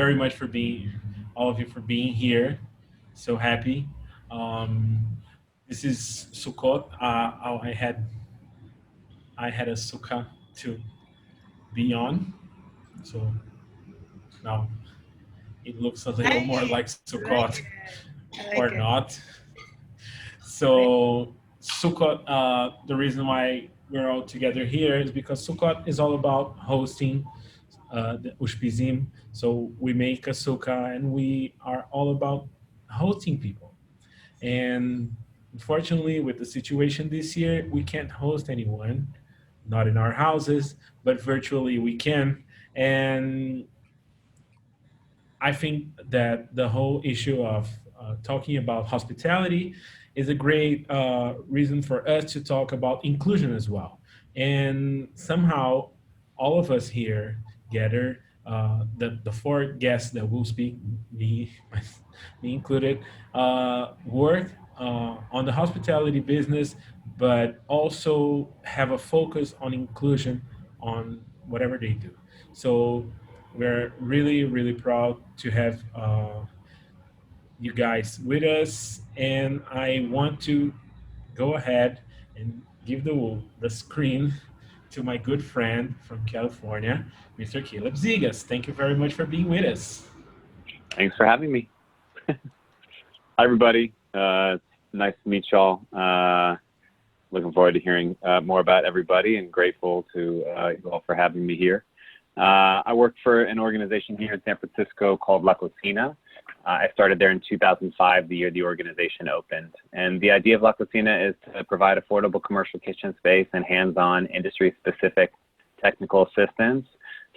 very much for being, all of you for being here. So happy. Um, this is Sukkot. I had a Sukkah to be on, so now it looks a little more Nice. like I like Sukkot it. I or like it. not. Nice. So Sukkot, the reason why we're all together here is because Sukkot is all about hosting the Ushpizim. So we make a sukkah and we are all about hosting people. And unfortunately, with the situation this year, we can't host anyone, not in our houses, but virtually we can. And I think that the whole issue of talking about hospitality is a great reason for us to talk about inclusion as well. And somehow, all of us here gather, the four guests that will speak, me, me included, work on the hospitality business, but also have a focus on inclusion on whatever they do. So we're really, really proud to have you guys with us. And I want to go ahead and give the screen to my good friend from California, Mr. Caleb Zigas. Thank you very much for being with us. Thanks for having me. Hi, everybody. It's nice to meet y'all. Looking forward to hearing more about everybody and grateful to you all for having me here. I work for an organization here in San Francisco called La Cocina. I started there in 2005, the year the organization opened. And the idea of La Cocina is to provide affordable commercial kitchen space and hands-on industry-specific technical assistance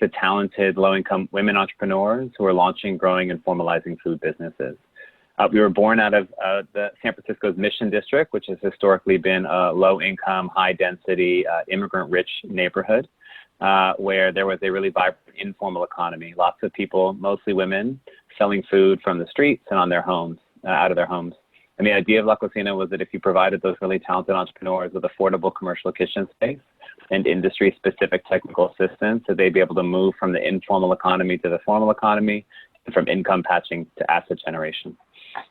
to talented low-income women entrepreneurs who are launching, growing, and formalizing food businesses. We were born out of the San Francisco's Mission District, which has historically been a low-income, high-density, immigrant-rich neighborhood. Where there was a really vibrant informal economy. Lots of people, mostly women, selling food from the streets and on their homes, out of their homes. And the idea of La Cocina was that if you provided those really talented entrepreneurs with affordable commercial kitchen space and industry-specific technical assistance, that they'd be able to move from the informal economy to the formal economy, and from income patching to asset generation.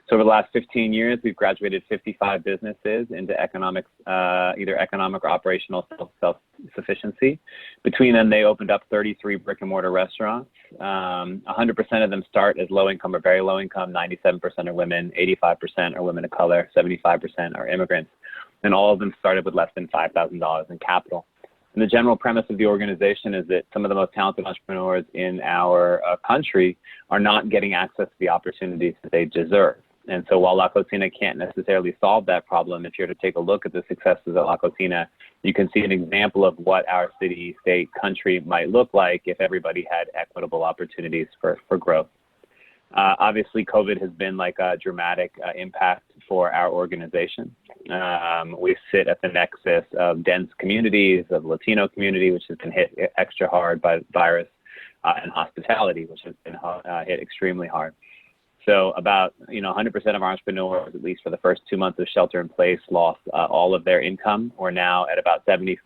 So over the last 15 years, we've graduated 55 businesses into economics, either economic or operational self-sufficiency. Between them, they opened up 33 brick and mortar restaurants. 100% of them start as low income or very low income. 97% are women, 85% are women of color, 75% are immigrants. And all of them started with less than $5,000 in capital. And the general premise of the organization is that some of the most talented entrepreneurs in our country are not getting access to the opportunities that they deserve. And so while La Cocina can't necessarily solve that problem, if you're to take a look at the successes at La Cocina, you can see an example of what our city, state, country might look like if everybody had equitable opportunities for growth. Obviously, COVID has been like a dramatic impact for our organization. We sit at the nexus of dense communities, of Latino community, which has been hit extra hard by the virus, and hospitality, which has been hit extremely hard. So about 100% of our entrepreneurs, at least for the first 2 months of shelter in place, lost all of their income. We're now at about 70%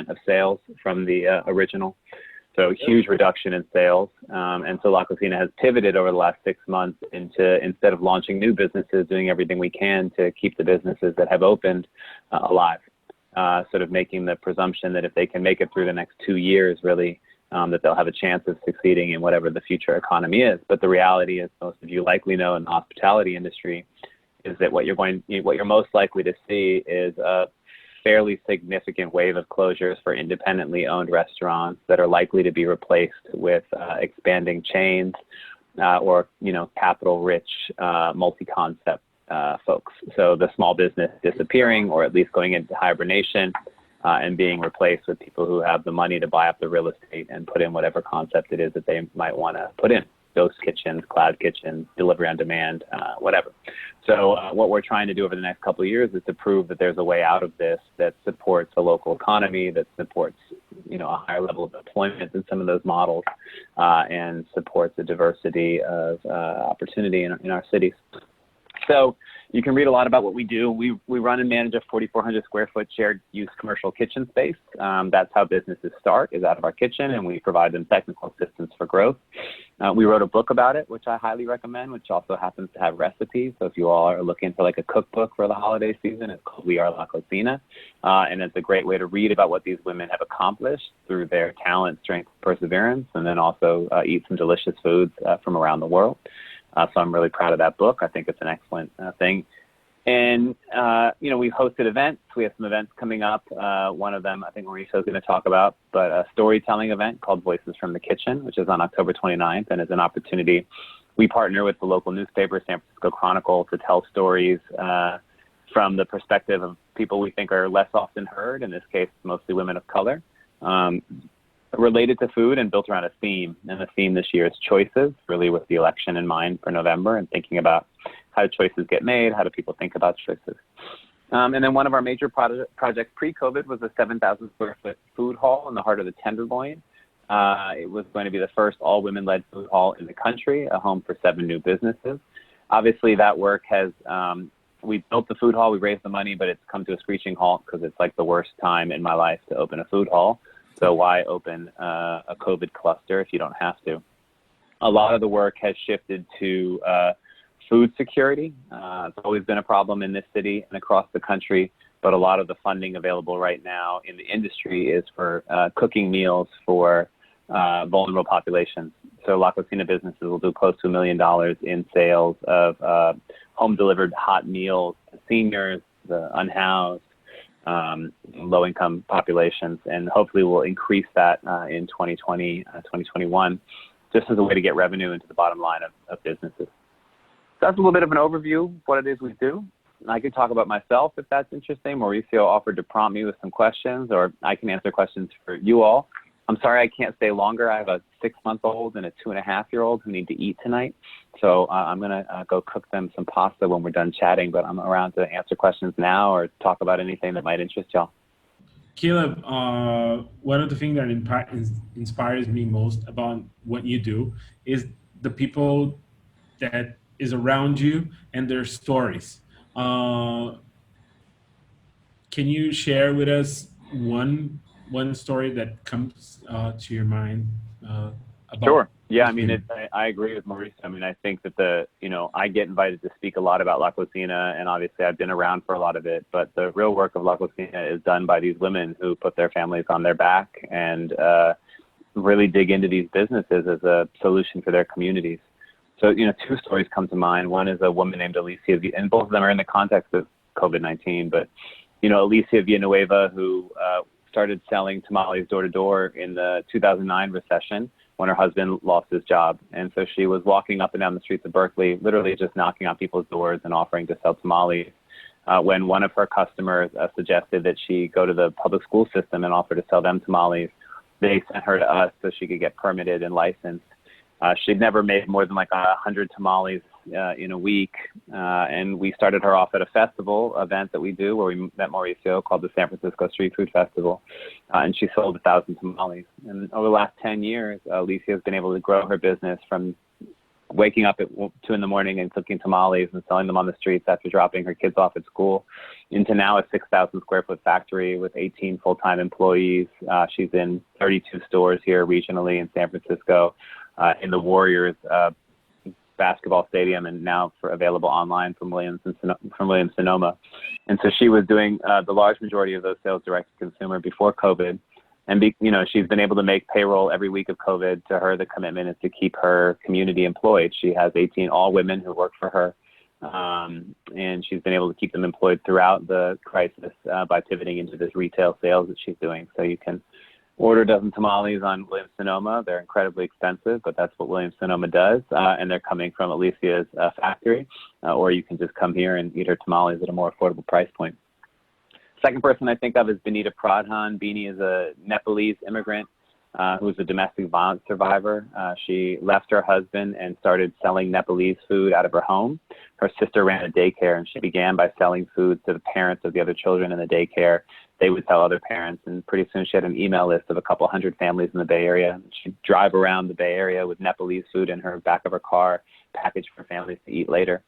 of sales from the original. So huge reduction in sales. And so La Cocina has pivoted over the last 6 months into, instead of launching new businesses, doing everything we can to keep the businesses that have opened alive. Sort of making the presumption that if they can make it through the next 2 years, really, that they'll have a chance of succeeding in whatever the future economy is. But the reality is, most of you likely know in the hospitality industry, is that what you're most likely to see is a fairly significant wave of closures for independently owned restaurants that are likely to be replaced with expanding chains or capital-rich multi-concept folks. So the small business disappearing, or at least going into hibernation, and being replaced with people who have the money to buy up the real estate and put in whatever concept it is that they might want to put in. Ghost kitchens, cloud kitchens, delivery on demand, whatever. So what we're trying to do over the next couple of years is to prove that there's a way out of this that supports a local economy, that supports a higher level of employment in some of those models, and supports the diversity of opportunity in our cities. So you can read a lot about what we do. We run and manage a 4,400 square foot shared use commercial kitchen space. That's how businesses start, is out of our kitchen, and we provide them technical assistance for growth. We wrote a book about it, which I highly recommend, which also happens to have recipes. So if you all are looking for like a cookbook for the holiday season, it's called We Are La Cocina. And it's a great way to read about what these women have accomplished through their talent, strength, perseverance, and then also eat some delicious foods from around the world. So I'm really proud of that book. I think it's an excellent thing. And, we've hosted events. We have some events coming up. One of them I think Mauricio is going to talk about, but a storytelling event called Voices from the Kitchen, which is on October 29th, and is an opportunity. We partner with the local newspaper, San Francisco Chronicle, to tell stories from the perspective of people we think are less often heard, in this case, mostly women of color, related to food and built around a theme. And the theme this year is choices, really with the election in mind for November, and thinking about how choices get made, how do people think about choices. And then one of our major projects pre-COVID was a 7,000 square foot food hall in the heart of the Tenderloin. It was going to be the first all women-led food hall in the country, a home for 7 new businesses. Obviously that work has, we built the food hall, we raised the money, but it's come to a screeching halt because it's like the worst time in my life to open a food hall. So why open a COVID cluster if you don't have to? A lot of the work has shifted to food security. It's always been a problem in this city and across the country, but a lot of the funding available right now in the industry is for cooking meals for vulnerable populations. So La Cocina businesses will do close to $1 million in sales of home-delivered hot meals to seniors, the unhoused, low-income populations, and hopefully we'll increase that in 2020, 2021, just as a way to get revenue into the bottom line of businesses. So that's a little bit of an overview of what it is we do. I can talk about myself if that's interesting. Mauricio offered to prompt me with some questions, or I can answer questions for you all. I'm sorry I can't stay longer. I have a 6-month-old and a 2.5-year-old who need to eat tonight. So I'm going to go cook them some pasta when we're done chatting, but I'm around to answer questions now or talk about anything that might interest y'all. Caleb, one of the things that inspires me most about what you do is the people that is around you and their stories. Can you share with us one story that comes to your mind about? Sure. Yeah, I mean, I agree with Mauricio. I mean, I think that I get invited to speak a lot about La Cocina, and obviously I've been around for a lot of it, but the real work of La Cocina is done by these women who put their families on their back and really dig into these businesses as a solution for their communities. So, 2 stories come to mind. One is a woman named Alicia, and both of them are in the context of COVID-19, but, Alicia Villanueva, who started selling tamales door to door in the 2009 recession when her husband lost his job. And so she was walking up and down the streets of Berkeley, literally just knocking on people's doors and offering to sell tamales. When one of her customers suggested that she go to the public school system and offer to sell them tamales, they sent her to us so she could get permitted and licensed. She'd never made more than like 100 tamales in a week. And we started her off at a festival event that we do where we met Mauricio called the San Francisco Street Food Festival. And she sold 1,000 tamales. And over the last 10 years, Alicia has been able to grow her business from waking up at 2 in the morning and cooking tamales and selling them on the streets after dropping her kids off at school into now a 6,000 square foot factory with 18 full-time employees. She's in 32 stores here regionally in San Francisco. In the Warriors basketball stadium, and now available online from Williams-Sonoma. And so she was doing the large majority of those sales direct to consumer before COVID. And she's been able to make payroll every week of COVID. To her, the commitment is to keep her community employed. She has 18 all women who work for her, and she's been able to keep them employed throughout the crisis by pivoting into this retail sales that she's doing. So you can order a dozen tamales on Williams-Sonoma. They're incredibly expensive, but that's what Williams-Sonoma does, and they're coming from Alicia's factory, or you can just come here and eat her tamales at a more affordable price point. Second person I think of is Benita Pradhan. Beanie is a Nepalese immigrant who was a domestic violence survivor. She left her husband and started selling Nepalese food out of her home. Her sister ran a daycare, and she began by selling food to the parents of the other children in the daycare. They would tell other parents, and pretty soon she had an email list of a couple hundred families in the Bay Area. She'd drive around the Bay Area with Nepalese food in her back of her car, packaged for families to eat later.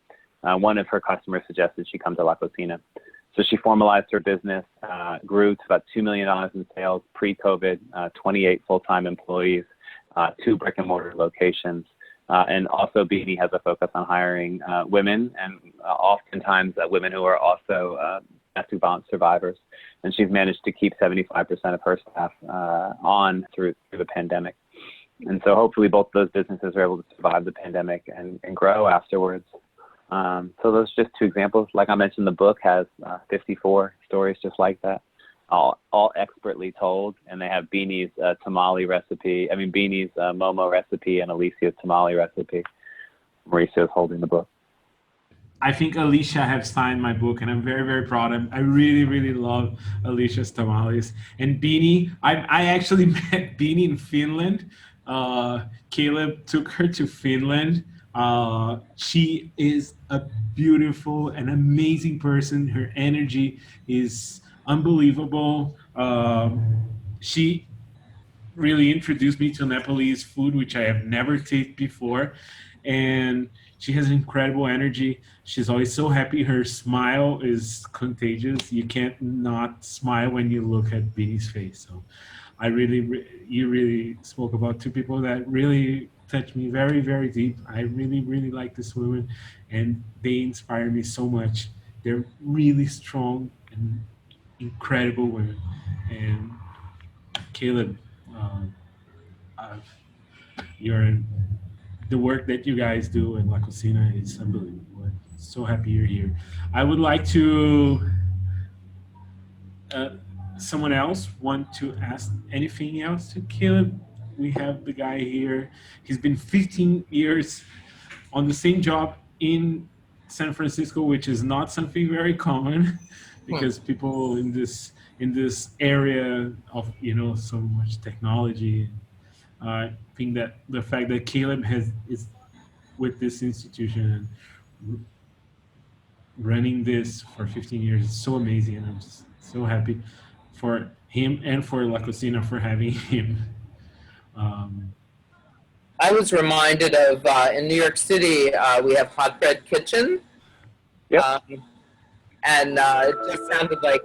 one of her customers suggested she come to La Cocina. So she formalized her business, grew to about $2 million in sales pre-COVID, 28 full-time employees, 2 brick-and-mortar locations. And also Beanie has a focus on hiring women, and oftentimes women who are also domestic violence survivors. And she's managed to keep 75% of her staff on through the pandemic. And so hopefully both those businesses are able to survive the pandemic and grow afterwards. So those are just 2 examples. Like I mentioned, the book has 54 stories just like that, all expertly told. And they have Beanie's Beanie's Momo recipe and Alicia's tamale recipe. Mauricio's holding the book. I think Alicia has signed my book, and I'm very, very proud. I really, really love Alicia's tamales. And Beanie, I actually met Beanie in Finland. Caleb took her to Finland. She is a beautiful and amazing person. Her energy is unbelievable. She really introduced me to Nepalese food, which I have never tasted before. And she has incredible energy. She's always so happy. Her smile is contagious. You can't not smile when you look at Beanie's face. So you really spoke about 2 people that really touched me very, very deep. I really, really like this woman, and they inspire me so much. They're really strong and incredible women. And Caleb, you're the work that you guys do in La Cocina is unbelievable. I'm so happy you're here. I would like to, someone else want to ask anything else to Caleb? We have the guy here. He's been 15 years on the same job in San Francisco, which is not something very common because people in this area of so much technology. I think that the fact that Caleb is with this institution and running this for 15 years is so amazing, and I'm just so happy for him and for La Cocina for having him. I was reminded of in New York City, we have Hot Bread Kitchen. Yep. And it just sounded like,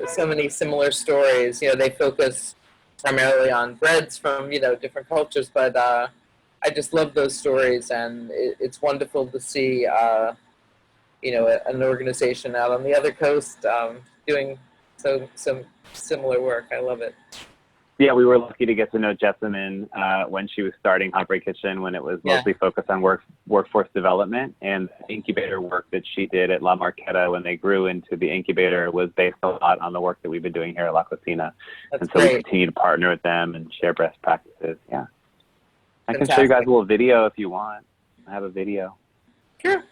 so many similar stories. They focus primarily on breads from, different cultures, but I just love those stories, and it's wonderful to see, an organization out on the other coast doing some similar work. I love it. Yeah, we were lucky to get to know Jessamine when she was starting Hot Bread Kitchen, when it was mostly focused on workforce development, and the incubator work that she did at La Marqueta when they grew into the incubator was based a lot on the work that we've been doing here at La Cocina. That's and so great. we continue to partner with them and share best practices. Yeah. I can Fantastic. show you guys a little video if you want. I have a video. Sure.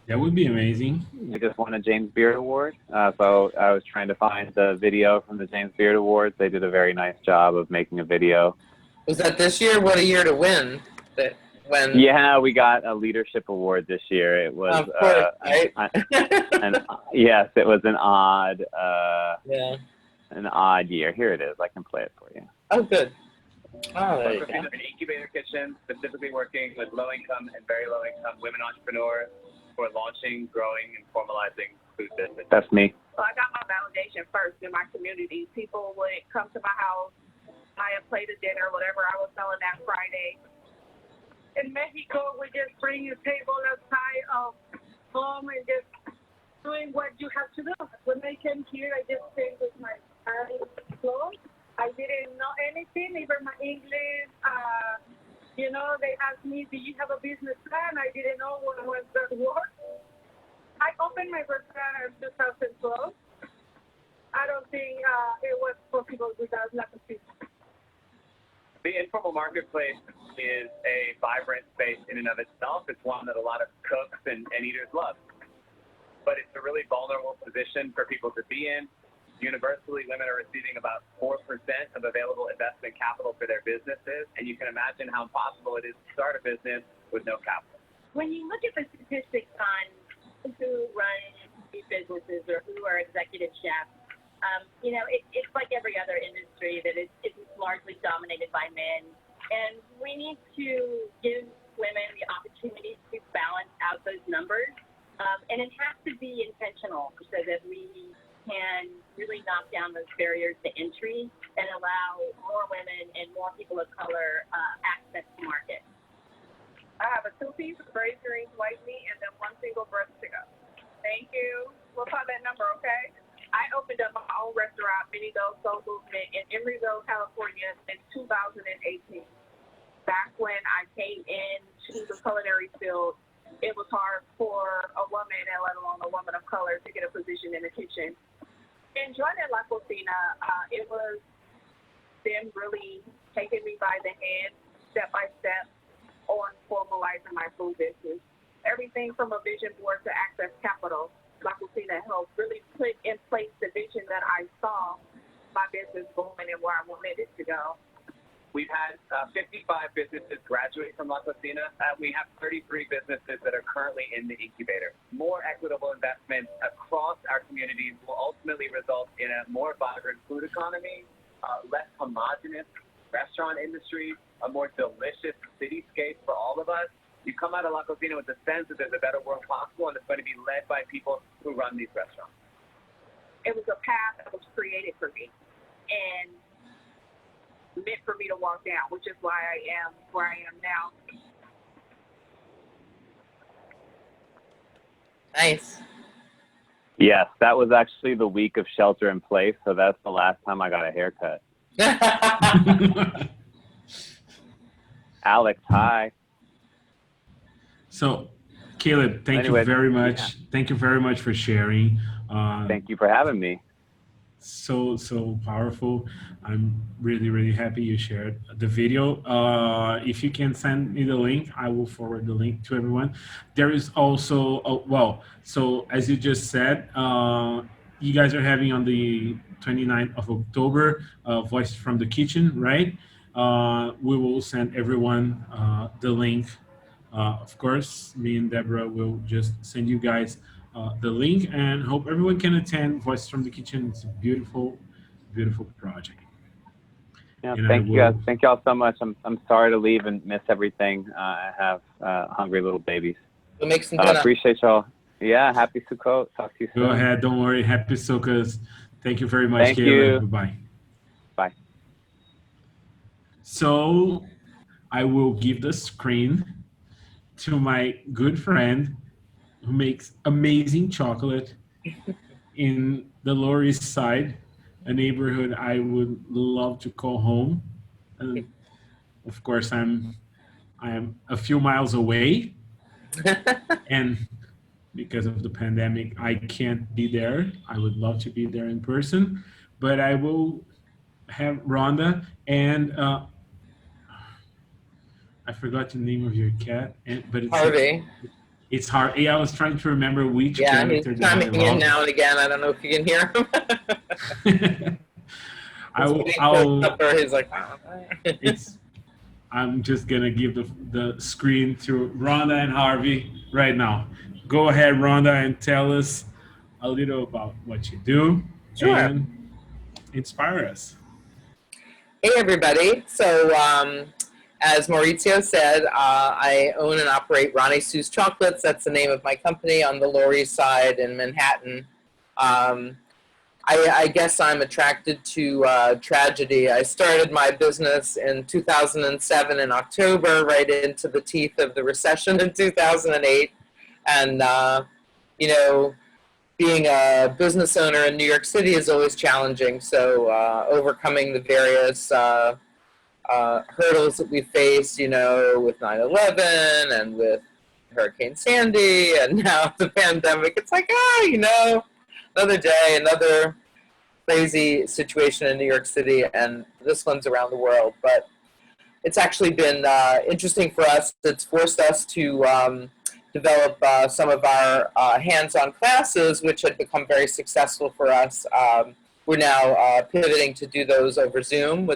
That would be amazing. We just won a James Beard Award. So I was trying to find the video from the James Beard Awards. They did a very nice job of making a video. Was that this year? What a year to win! Yeah, we got a leadership award this year. It was, of course, right? yes, it was an odd, yeah. an odd year. Here it is. I can play it for you. Oh, good. Oh, there you go. An incubator kitchen, specifically working with low-income and very low-income women entrepreneurs for launching, growing, and formalizing food business. That's me. So I got my validation first in my community. People would come to my house, buy a plate of dinner, whatever I was selling that Friday. In Mexico, we just bring a table outside of home and just doing what you have to do. When I came here, I just came with my eyes closed. I didn't know anything, even my English. They asked me, do you have a business plan? I didn't know what was that word. I opened my restaurant in 2012. I don't think it was possible without La Cocina. The informal marketplace is a vibrant space in and of itself. It's one that a lot of cooks and eaters love. But it's a really vulnerable position for people to be in. Universally, women are receiving about 4% of available investment capital for their businesses, and you can imagine how impossible it is to start a business with no capital. When you look at the statistics on who run these businesses or who are executive chefs, it's like every other industry that it's largely dominated by men, and we need to give women the opportunity to balance out those numbers. And it has to be intentional so that we can really knock down those barriers to entry and allow more women and more people of color access to market. I have a 2-piece of braised greens, white meat, and then 1 single breast to go. Thank you. We'll call that number, okay? I opened up my own restaurant, Mini Dough Soul Movement, in Emeryville, California in 2018. Back when I came into the culinary field, it was hard for a woman, and let alone a woman of color, to get a position in the kitchen. And joining La Cocina, it was them really taking me by the hand, step by step, on formalizing my food business. Everything from a vision board to access capital, La Cocina helped really put in place the vision that I saw my business going and where I wanted it to go. We've had 55 businesses graduate from La Cocina. We have 33 businesses that are currently in the incubator. More equitable investment across our communities will ultimately result in a more vibrant food economy, less homogenous restaurant industry, a more delicious cityscape for all of us. You come out of La Cocina with the sense that there's a better world possible, and it's going to be led by people who run these restaurants. It was a path that was created for me and meant for me to walk down, which is why I am where I am now. Nice. Yes, that was actually the week of shelter in place, so that's the last time I got a haircut. Alex, hi. So, Caleb, thank Anyway, you very much. yeah. Thank you very much for sharing. Thank you for having me. So powerful. I'm really happy you shared the video. If you can send me the link, I will forward the link to everyone. There is also so as you just said, you guys are having on the 29th of October Voice from the Kitchen, right? We will send everyone the link. Of course, me and Deborah will just send you guys the link, and hope everyone can attend Voice from the Kitchen. It's a beautiful project. Yeah, And thank you guys. Thank y'all so much. I'm sorry to leave and miss everything. I have hungry little babies. We'll make some dinner. Appreciate y'all. Yeah, happy Sukkot. Talk to you soon. Go ahead, don't worry. Happy Sukkot. Thank you very much, Thank Caleb. you. Bye-bye. Bye. So I will give the screen to my good friend who makes amazing chocolate in the Lower East Side, a neighborhood I would love to call home. And of course, I am a few miles away, and because of the pandemic, I can't be there. I would love to be there in person, but I will have Rhonda and I forgot the name of your cat, but it's Harvey. It's hard. Yeah, I was trying to remember which Yeah, he's character that I chiming in love. now and again. I don't know if you can hear him. He's like, I'm just gonna give the screen to Rhonda and Harvey right now. Go ahead, Rhonda, and tell us a little about what you do and inspire us. Hey, everybody. So, as Mauricio said, I own and operate Ronnie Sue's Chocolates. That's the name of my company on the Lower East Side in Manhattan. I guess I'm attracted to tragedy. I started my business in 2007 in October, right into the teeth of the recession in 2008. And, you know, being a business owner in New York City is always challenging. So overcoming the various hurdles that we face, you know, with 9/11 and with Hurricane Sandy and now the pandemic, it's like, you know, another day, another crazy situation in New York City, and this one's around the world. But it's actually been interesting for us. It's forced us to develop some of our hands-on classes, which had become very successful for us. We're now pivoting to do those over Zoom.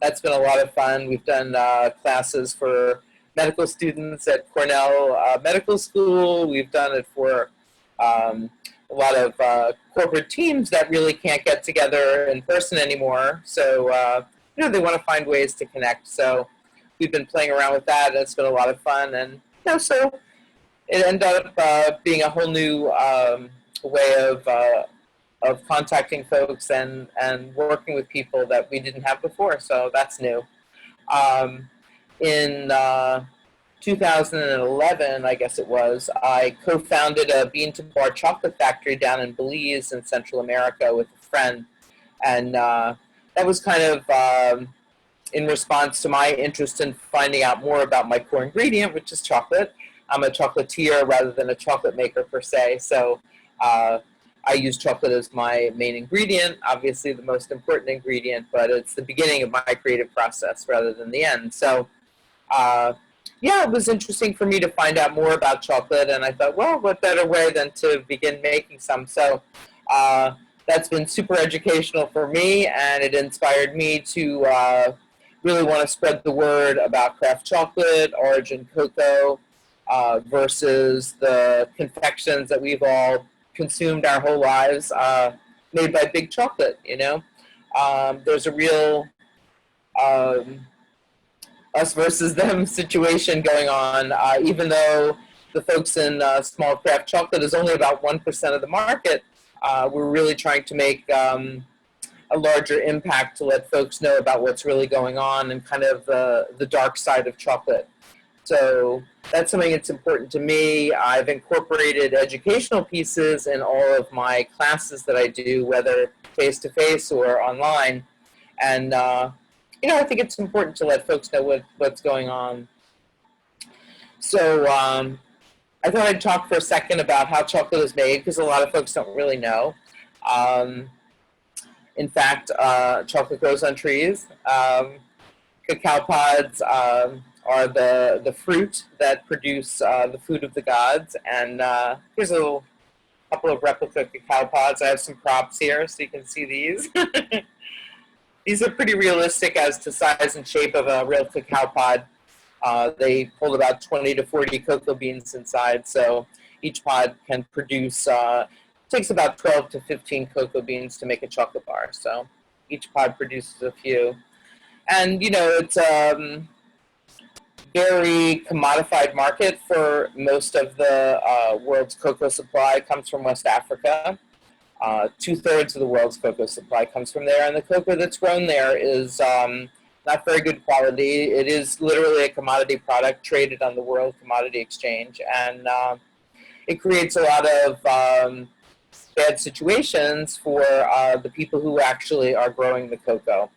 That's been a lot of fun. We've done classes for medical students at Cornell Medical School. We've done it for a lot of corporate teams that really can't get together in person anymore. So, you know, they want to find ways to connect. So we've been playing around with that, and it's been a lot of fun. And, you know, so it ended up being a whole new way of contacting folks and working with people that we didn't have before. So that's new. In 2011, I guess it was, I co-founded a bean-to-bar chocolate factory down in Belize in Central America with a friend. And that was kind of in response to my interest in finding out more about my core ingredient, which is chocolate. I'm a chocolatier rather than a chocolate maker per se. So I use chocolate as my main ingredient, obviously the most important ingredient, but it's the beginning of my creative process rather than the end. So yeah, it was interesting for me to find out more about chocolate, and I thought, well, what better way than to begin making some? So that's been super educational for me, and it inspired me to really want to spread the word about craft chocolate, origin cocoa, versus the confections that we've all consumed our whole lives, made by big chocolate, you know? There's a real us versus them situation going on, even though the folks in small craft chocolate is only about 1% of the market. We're really trying to make a larger impact to let folks know about what's really going on and kind of the dark side of chocolate. So that's something that's important to me. I've incorporated educational pieces in all of my classes that I do, whether face-to-face or online. And you know, I think it's important to let folks know what's going on. So I thought I'd talk for a second about how chocolate is made, because a lot of folks don't really know. In fact, chocolate grows on trees. Cacao pods are the fruit that produce the food of the gods. And here's a couple of replica cacao pods. I have some props here so you can see these. These are pretty realistic as to size and shape of a real cacao pod. They hold about 20 to 40 cocoa beans inside, so each pod can produce, takes about 12 to 15 cocoa beans to make a chocolate bar, so each pod produces a few. And, you know, it's a very commodified market for most of the world's cocoa supply comes from West Africa. 2/3 of the world's cocoa supply comes from there, and the cocoa that's grown there is not very good quality. It is literally a commodity product traded on the World Commodity Exchange, and it creates a lot of bad situations for the people who actually are growing the cocoa.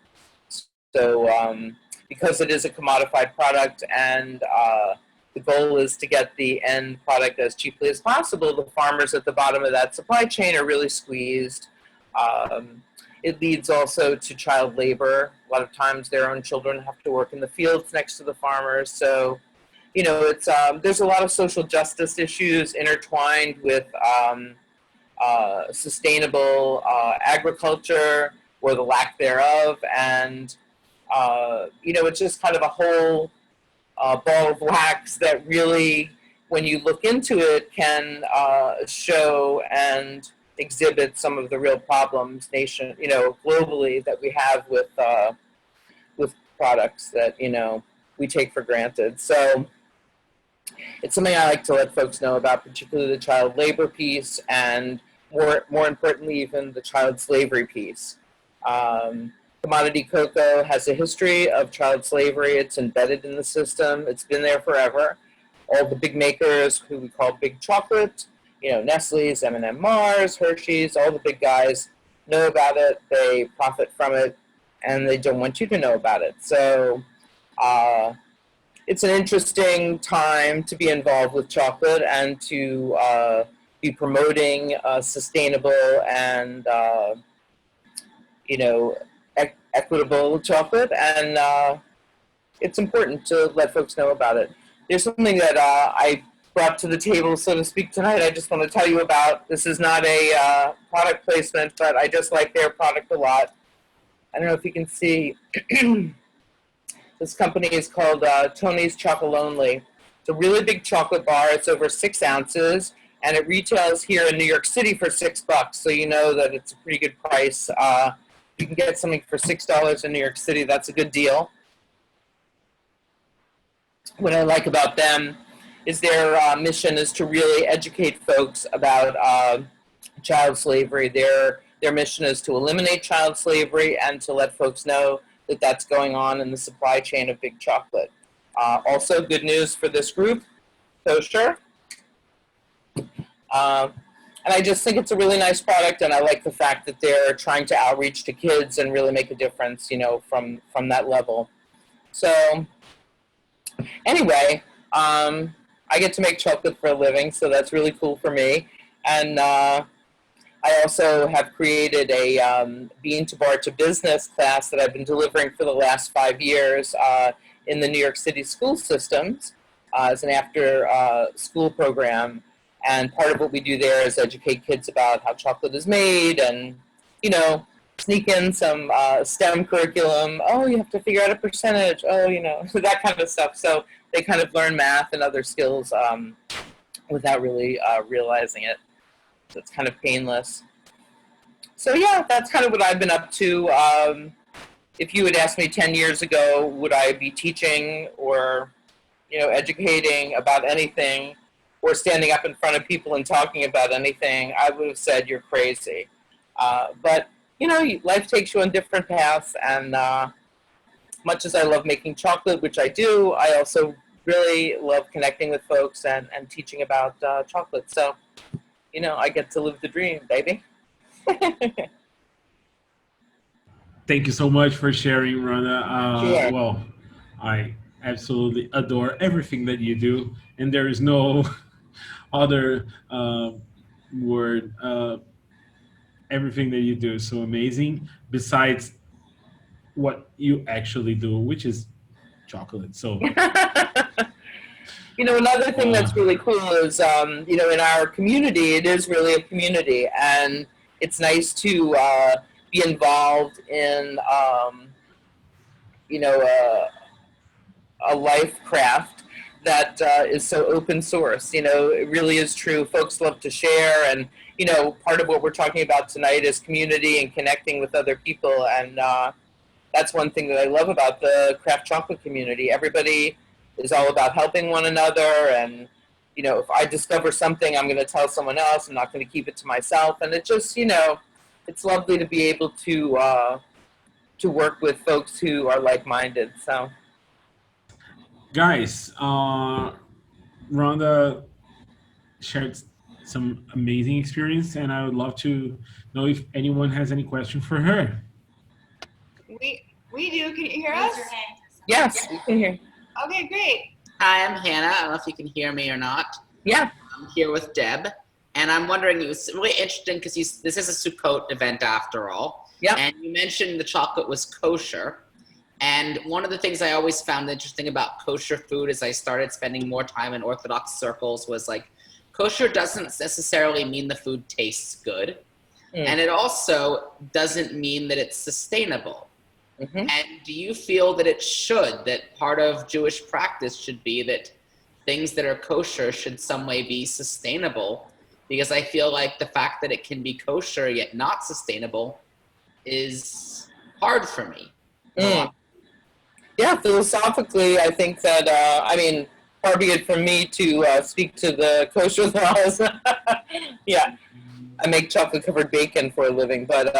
So because it is a commodified product and the goal is to get the end product as cheaply as possible, the farmers at the bottom of that supply chain are really squeezed. It leads also to child labor. A lot of times their own children have to work in the fields next to the farmers. So, you know, it's there's a lot of social justice issues intertwined with sustainable agriculture or the lack thereof. And, you know, it's just kind of a whole ball of wax that really, when you look into it, can show and exhibit some of the real problems globally that we have with products that, you know, we take for granted. So it's something I like to let folks know about, particularly the child labor piece, and more importantly, even the child slavery piece. Commodity cocoa has a history of child slavery. It's embedded in the system. It's been there forever. All the big makers, who we call big chocolate, you know, Nestle's, M&M Mars, Hershey's, all the big guys know about it. They profit from it, and they don't want you to know about it. So it's an interesting time to be involved with chocolate and to be promoting sustainable and, you know, equitable chocolate, and it's important to let folks know about it. There's something that I brought to the table, so to speak, tonight. I just want to tell you about. This is not a product placement, but I just like their product a lot. I don't know if you can see. This company is called Tony's Chocolonely. It's a really big chocolate bar. It's over 6 ounces, and it retails here in New York City for $6, so you know that it's a pretty good price. You can get something for $6 in New York City. That's a good deal. What I like about them their mission is to really educate folks about child slavery. Their mission is to eliminate child slavery and to let folks know that that's going on in the supply chain of big chocolate. Also, good news for this group, kosher. And I just think it's a really nice product, and I like the fact that they're trying to outreach to kids and really make a difference, from that level. So anyway, I get to make chocolate for a living, so that's really cool for me. And I also have created a bean to bar to business class that I've been delivering for the last 5 years in the New York City school systems as an after school program. And part of what we do there is educate kids about how chocolate is made and, sneak in some STEM curriculum. Oh, you have to figure out a percentage. Oh, that kind of stuff. So they kind of learn math and other skills without really realizing it. So it's kind of painless. So yeah, that's kind of what I've been up to. If you had asked me 10 years ago, would I be teaching or, educating about anything, or standing up in front of people and talking about anything, I would have said you're crazy. But, life takes you on different paths, and much as I love making chocolate, which I do, I also really love connecting with folks and teaching about chocolate. So, I get to live the dream, baby. Thank you so much for sharing, Rhonda. Sure. Well, I absolutely adore everything that you do, and there is no other word. Everything that you do is so amazing, besides what you actually do, which is chocolate. So Another thing that's really cool is, in our community, it is really a community, and it's nice to be involved in, a life craft that is so open source. It really is true. Folks love to share, and part of what we're talking about tonight is community and connecting with other people, and that's one thing that I love about the craft chocolate community. Everybody is all about helping one another, and if I discover something, I'm going to tell someone else. I'm not going to keep it to myself, and it just it's lovely to be able to work with folks who are like-minded. So. guys, Rhonda shared some amazing experience, and I would love to know if anyone has any question for her. We do. Can you hear us? Yes, you can hear. Okay, great. Hi, I'm Hannah. I don't know if you can hear me or not. Yeah. I'm here with Deb, and I'm wondering, it was really interesting because this is a Sukkot event after all. Yeah. And you mentioned the chocolate was kosher. And one of the things I always found interesting about kosher food as I started spending more time in Orthodox circles was like, kosher doesn't necessarily mean the food tastes good. And it also doesn't mean that it's sustainable. Mm-hmm. And do you feel that it should, that part of Jewish practice should be that things that are kosher should some way be sustainable? Because I feel like the fact that it can be kosher yet not sustainable is hard for me. Yeah, philosophically, I think that, far be it from me to speak to the kosher laws. Yeah, I make chocolate-covered bacon for a living, but,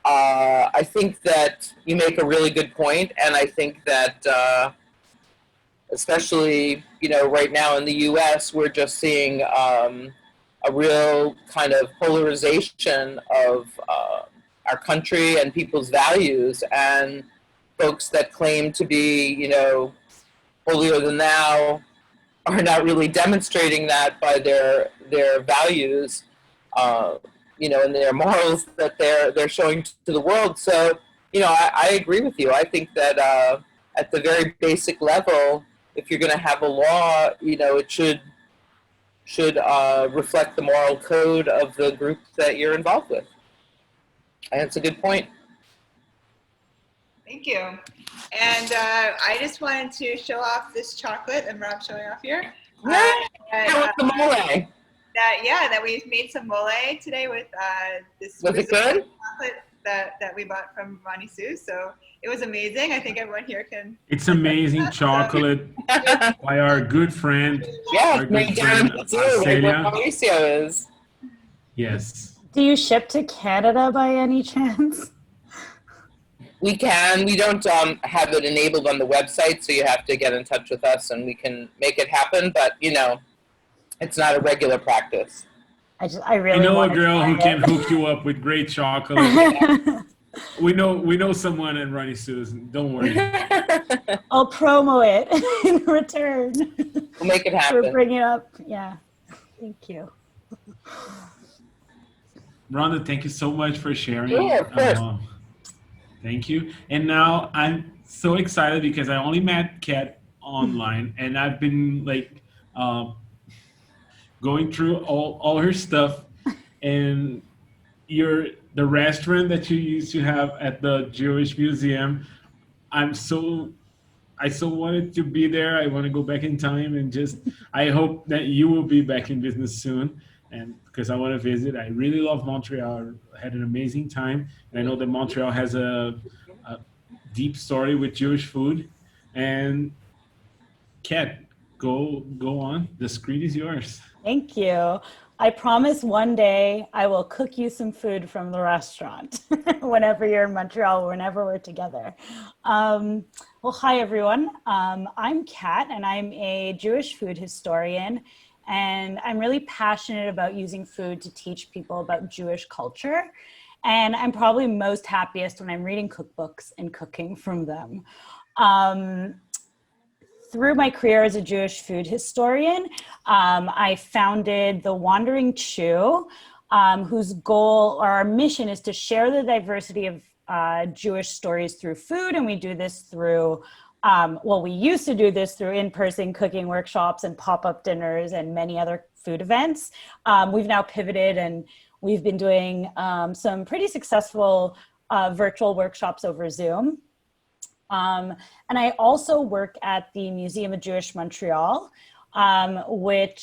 I think that you make a really good point, and I think that, especially, right now in the U.S., we're just seeing a real kind of polarization of our country and people's values, and folks that claim to be, holier than thou are not really demonstrating that by their values, and their morals that they're showing to the world. So, I agree with you. I think that at the very basic level, if you're going to have a law, it should reflect the moral code of the group that you're involved with. And that's a good point. Thank you. And I just wanted to show off this chocolate that Rob's showing off here. That was the mole. That we've made some mole today with this. Was it good? Chocolate. that we bought from Ronnie Sue. So it was amazing. I think everyone here can. It's amazing chocolate by our good friend, Yeah, our it's good made down in friend Brazil, like where Celia. Mauricio is. Yes. Do you ship to Canada by any chance? We can. We don't have it enabled on the website, so you have to get in touch with us and we can make it happen. But, you know, it's not a regular practice. I really know a want to girl try who it. can hook you up with great chocolate. We know someone at Ronnie Susan. Don't worry. I'll promo it in return. We'll make it For happen. bringing it up. Yeah. Thank you. Rhonda, thank you so much for sharing. Yeah, of course. Thank you. And now I'm so excited because I only met Kat online, and I've been like going through all her stuff, and the restaurant that you used to have at the Jewish Museum. I so wanted to be there. I want to go back in time and I hope that you will be back in business soon. And because I want to visit, I really love Montreal. I had an amazing time. And I know that Montreal has a deep story with Jewish food. And Kat, go on. The screen is yours. Thank you. I promise one day I will cook you some food from the restaurant whenever you're in Montreal, whenever we're together. Well, hi, everyone. I'm Kat, and I'm a Jewish food historian. And I'm really passionate about using food to teach people about Jewish culture. And I'm probably most happiest when I'm reading cookbooks and cooking from them. Through my career as a Jewish food historian, I founded The Wandering Chew, whose goal or our mission is to share the diversity of Jewish stories through food. And we do this through, we used to do this through in-person cooking workshops and pop-up dinners and many other food events. We've now pivoted and we've been doing some pretty successful virtual workshops over Zoom. And I also work at the Museum of Jewish Montreal, where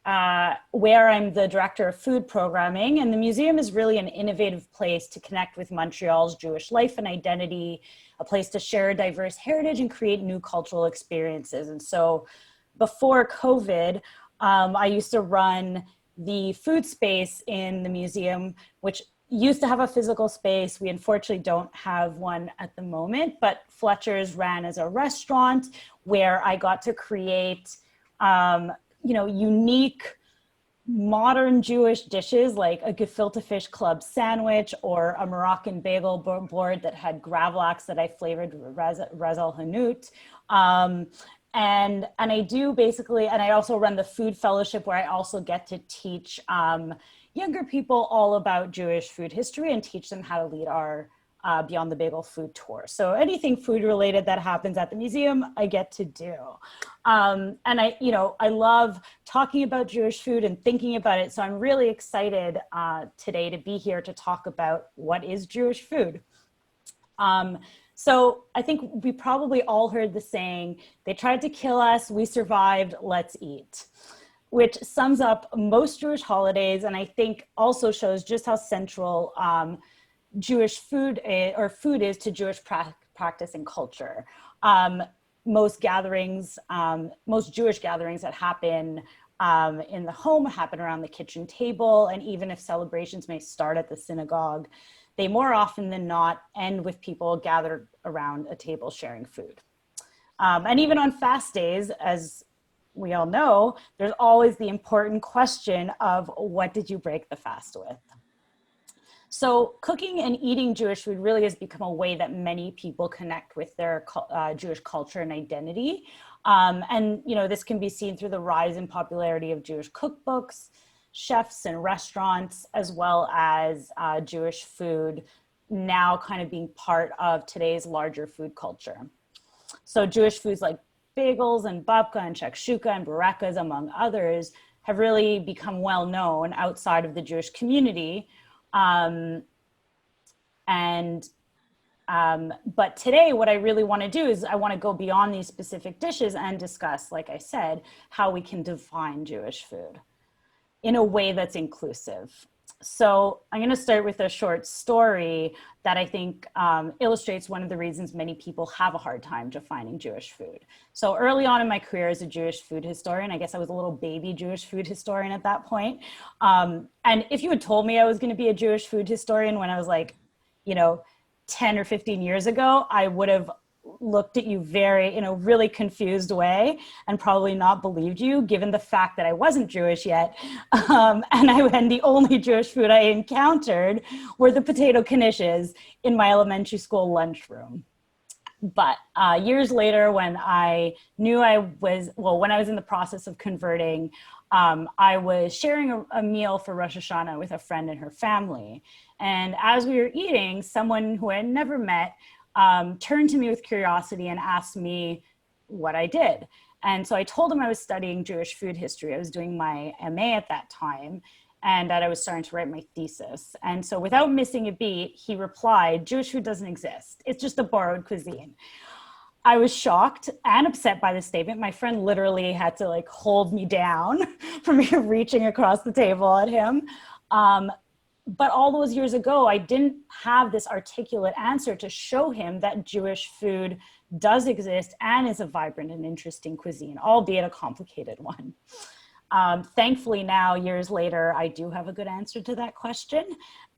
I'm the director of food programming. And the museum is really an innovative place to connect with Montreal's Jewish life and identity, a place to share a diverse heritage and create new cultural experiences. And so before COVID, I used to run the food space in the museum, which used to have a physical space. We unfortunately don't have one at the moment, but Fletcher's ran as a restaurant where I got to create, unique modern Jewish dishes like a gefilte fish club sandwich or a Moroccan bagel board that had gravlax that I flavored Razal Hanout. And I do basically, and I also run the food fellowship where I also get to teach younger people all about Jewish food history and teach them how to lead our Beyond the Bagel food tour. So anything food related that happens at the museum, I get to do. And I love talking about Jewish food and thinking about it. So I'm really excited today to be here to talk about what is Jewish food. So I think we probably all heard the saying, they tried to kill us, we survived, let's eat, which sums up most Jewish holidays. And I think also shows just how central Jewish food is to Jewish practice and culture. Most Jewish gatherings that happen in the home happen around the kitchen table. And even if celebrations may start at the synagogue, they more often than not end with people gathered around a table sharing food. And even on fast days, as we all know, there's always the important question of what did you break the fast with? So cooking and eating Jewish food really has become a way that many people connect with their Jewish culture and identity. And this can be seen through the rise in popularity of Jewish cookbooks, chefs and restaurants, as well as Jewish food now kind of being part of today's larger food culture. So Jewish foods like bagels and babka and shakshuka and burekas, among others, have really become well known outside of the Jewish community. But today what I really want to do is I want to go beyond these specific dishes and discuss, like I said, how we can define Jewish food in a way that's inclusive. So I'm going to start with a short story that I think illustrates one of the reasons many people have a hard time defining Jewish food. So early on in my career as a Jewish food historian, I guess I was a little baby Jewish food historian at that point. And if you had told me I was going to be a Jewish food historian when I was like, 10 or 15 years ago, I would have looked at you very, in a really confused way and probably not believed you, given the fact that I wasn't Jewish yet. And the only Jewish food I encountered were the potato knishes in my elementary school lunchroom. But years later, when I knew when I was in the process of converting, I was sharing a meal for Rosh Hashanah with a friend and her family. And as we were eating, someone who I had never met turned to me with curiosity and asked me what I did. And so I told him I was studying Jewish food history. I was doing my MA at that time, and that I was starting to write my thesis. And so without missing a beat, he replied, "Jewish food doesn't exist. It's just a borrowed cuisine." I was shocked and upset by the statement. My friend literally had to hold me down from reaching across the table at him. But all those years ago, I didn't have this articulate answer to show him that Jewish food does exist and is a vibrant and interesting cuisine, albeit a complicated one. Thankfully now, years later, I do have a good answer to that question,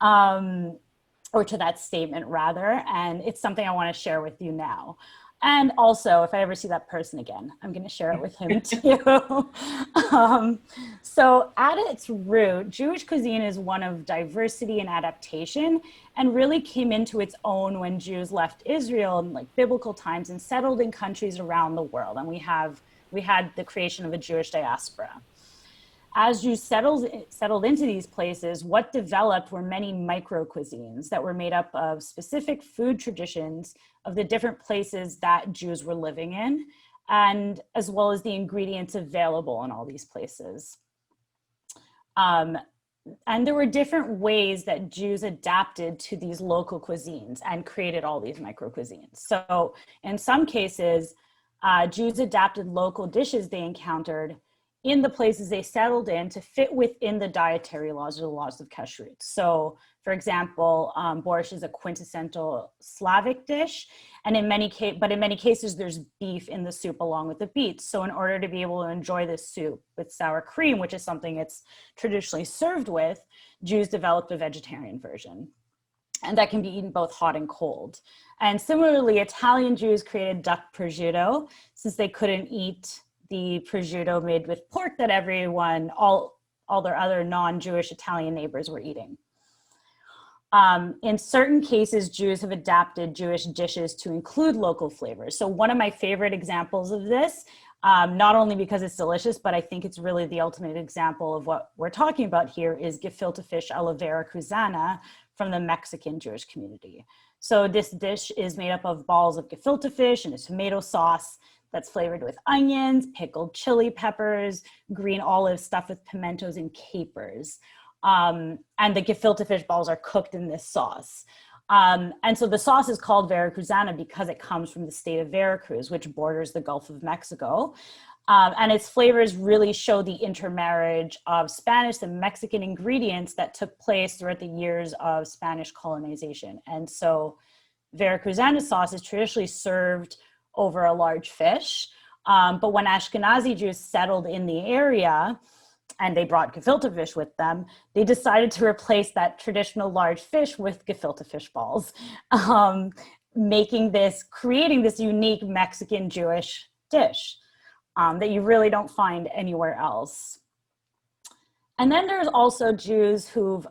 or to that statement rather, and it's something I want to share with you now. And also, if I ever see that person again, I'm going to share it with him too. So at its root, Jewish cuisine is one of diversity and adaptation, and really came into its own when Jews left Israel in biblical times and settled in countries around the world. And we had the creation of a Jewish diaspora. As Jews settled into these places, what developed were many micro cuisines that were made up of specific food traditions of the different places that Jews were living in, and as well as the ingredients available in all these places. And there were different ways that Jews adapted to these local cuisines and created all these micro cuisines. So in some cases, Jews adapted local dishes they encountered in the places they settled in to fit within the dietary laws or the laws of kashrut. So, for example, borscht is a quintessential Slavic dish, and in many cases, there's beef in the soup along with the beets. So in order to be able to enjoy this soup with sour cream, which is something it's traditionally served with, Jews developed a vegetarian version. And that can be eaten both hot and cold. And similarly, Italian Jews created duck prosciutto, since they couldn't eat the prosciutto made with pork that all their other non-Jewish Italian neighbors were eating. In certain cases, Jews have adapted Jewish dishes to include local flavors. So one of my favorite examples of this, not only because it's delicious, but I think it's really the ultimate example of what we're talking about here, is gefilte fish alla veracruzana from the Mexican Jewish community. So this dish is made up of balls of gefilte fish and a tomato sauce that's flavored with onions, pickled chili peppers, green olives stuffed with pimentos and capers. And the gefilte fish balls are cooked in this sauce. And so the sauce is called veracruzana because it comes from the state of Veracruz, which borders the Gulf of Mexico. And its flavors really show the intermarriage of Spanish and Mexican ingredients that took place throughout the years of Spanish colonization. And so veracruzana sauce is traditionally served over a large fish. But when Ashkenazi Jews settled in the area and they brought gefilte fish with them, they decided to replace that traditional large fish with gefilte fish balls, creating this unique Mexican Jewish dish that you really don't find anywhere else. And then there's also Jews who've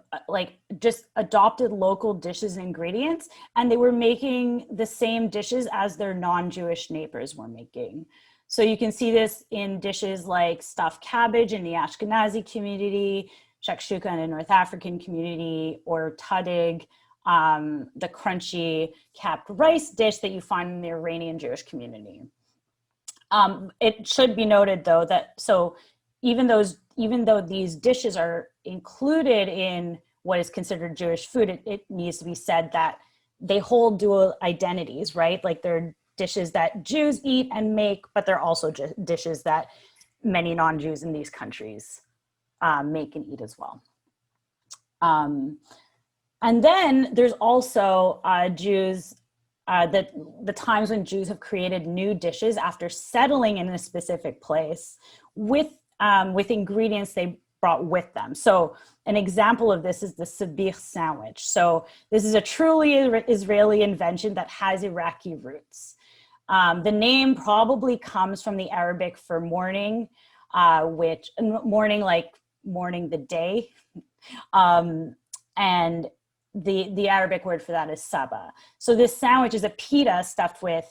just adopted local dishes and ingredients, and they were making the same dishes as their non-Jewish neighbors were making. So you can see this in dishes like stuffed cabbage in the Ashkenazi community, shakshuka in the North African community, or tadig, the crunchy capped rice dish that you find in the Iranian Jewish community. It should be noted though that even though these dishes are included in what is considered Jewish food, it needs to be said that they hold dual identities, right? Like they're dishes that Jews eat and make, but they're also dishes that many non-Jews in these countries make and eat as well. And then there's also Jews, the times when Jews have created new dishes after settling in a specific place with ingredients they brought with them. So an example of this is the sabich sandwich. So this is a truly Israeli invention that has Iraqi roots. The name probably comes from the Arabic for morning, which morning like morning the day. And the Arabic word for that is saba. So this sandwich is a pita stuffed with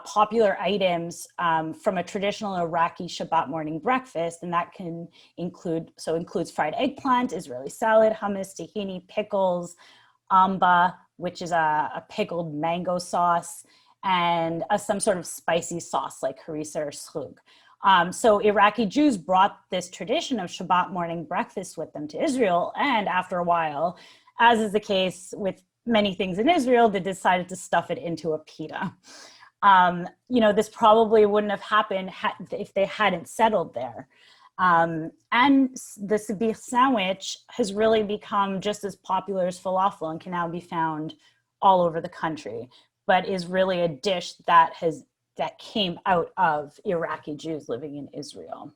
popular items from a traditional Iraqi Shabbat morning breakfast, and that can includes fried eggplant, Israeli salad, hummus, tahini, pickles, amba, which is a pickled mango sauce, and some sort of spicy sauce like harissa or slug. So Iraqi Jews brought this tradition of Shabbat morning breakfast with them to Israel, and after a while, as is the case with many things in Israel, they decided to stuff it into a pita. This probably wouldn't have happened if they hadn't settled there. And the sabich sandwich has really become just as popular as falafel and can now be found all over the country, but is really a dish that came out of Iraqi Jews living in Israel.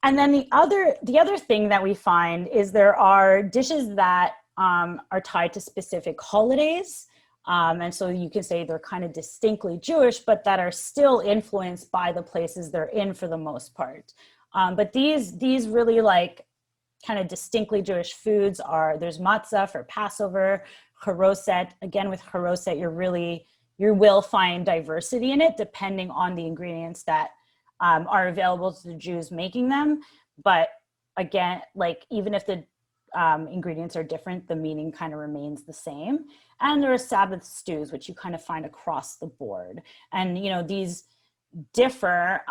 And then the other thing that we find is there are dishes that are tied to specific holidays. And so you can say they're kind of distinctly Jewish, but that are still influenced by the places they're in for the most part. But these really like kind of distinctly Jewish foods there's matzah for Passover, charoset. Again, with charoset, you will find diversity in it depending on the ingredients that are available to the Jews making them. But again, like even if the ingredients are different, the meaning kind of remains the same. And there are Sabbath stews, which you kind of find across the board. And, these differ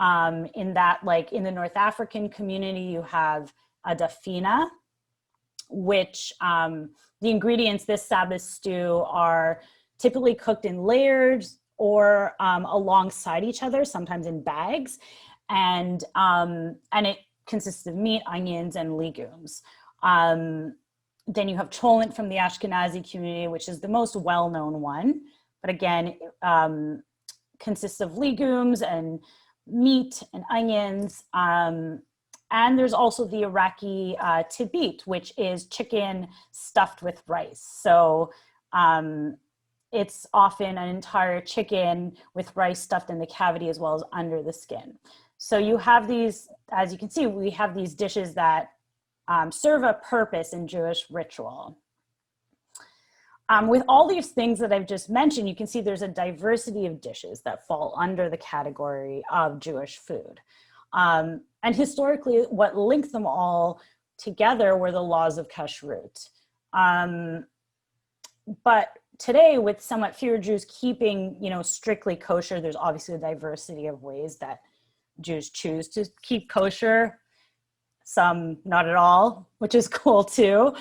in that, like in the North African community, you have a dafina, which the ingredients, this Sabbath stew, are typically cooked in layers or alongside each other, sometimes in bags. And it consists of meat, onions, and legumes. Then you have cholent from the Ashkenazi community, which is the most well-known one. But again, consists of legumes and meat and onions. And there's also the Iraqi tibit, which is chicken stuffed with rice. So it's often an entire chicken with rice stuffed in the cavity as well as under the skin. So you have these, as you can see, we have these dishes that serve a purpose in Jewish ritual. With all these things that I've just mentioned, you can see there's a diversity of dishes that fall under the category of Jewish food. And historically, what linked them all together were the laws of kashrut. But today, with somewhat fewer Jews keeping, strictly kosher, there's obviously a diversity of ways that Jews choose to keep kosher. Some not at all, which is cool too.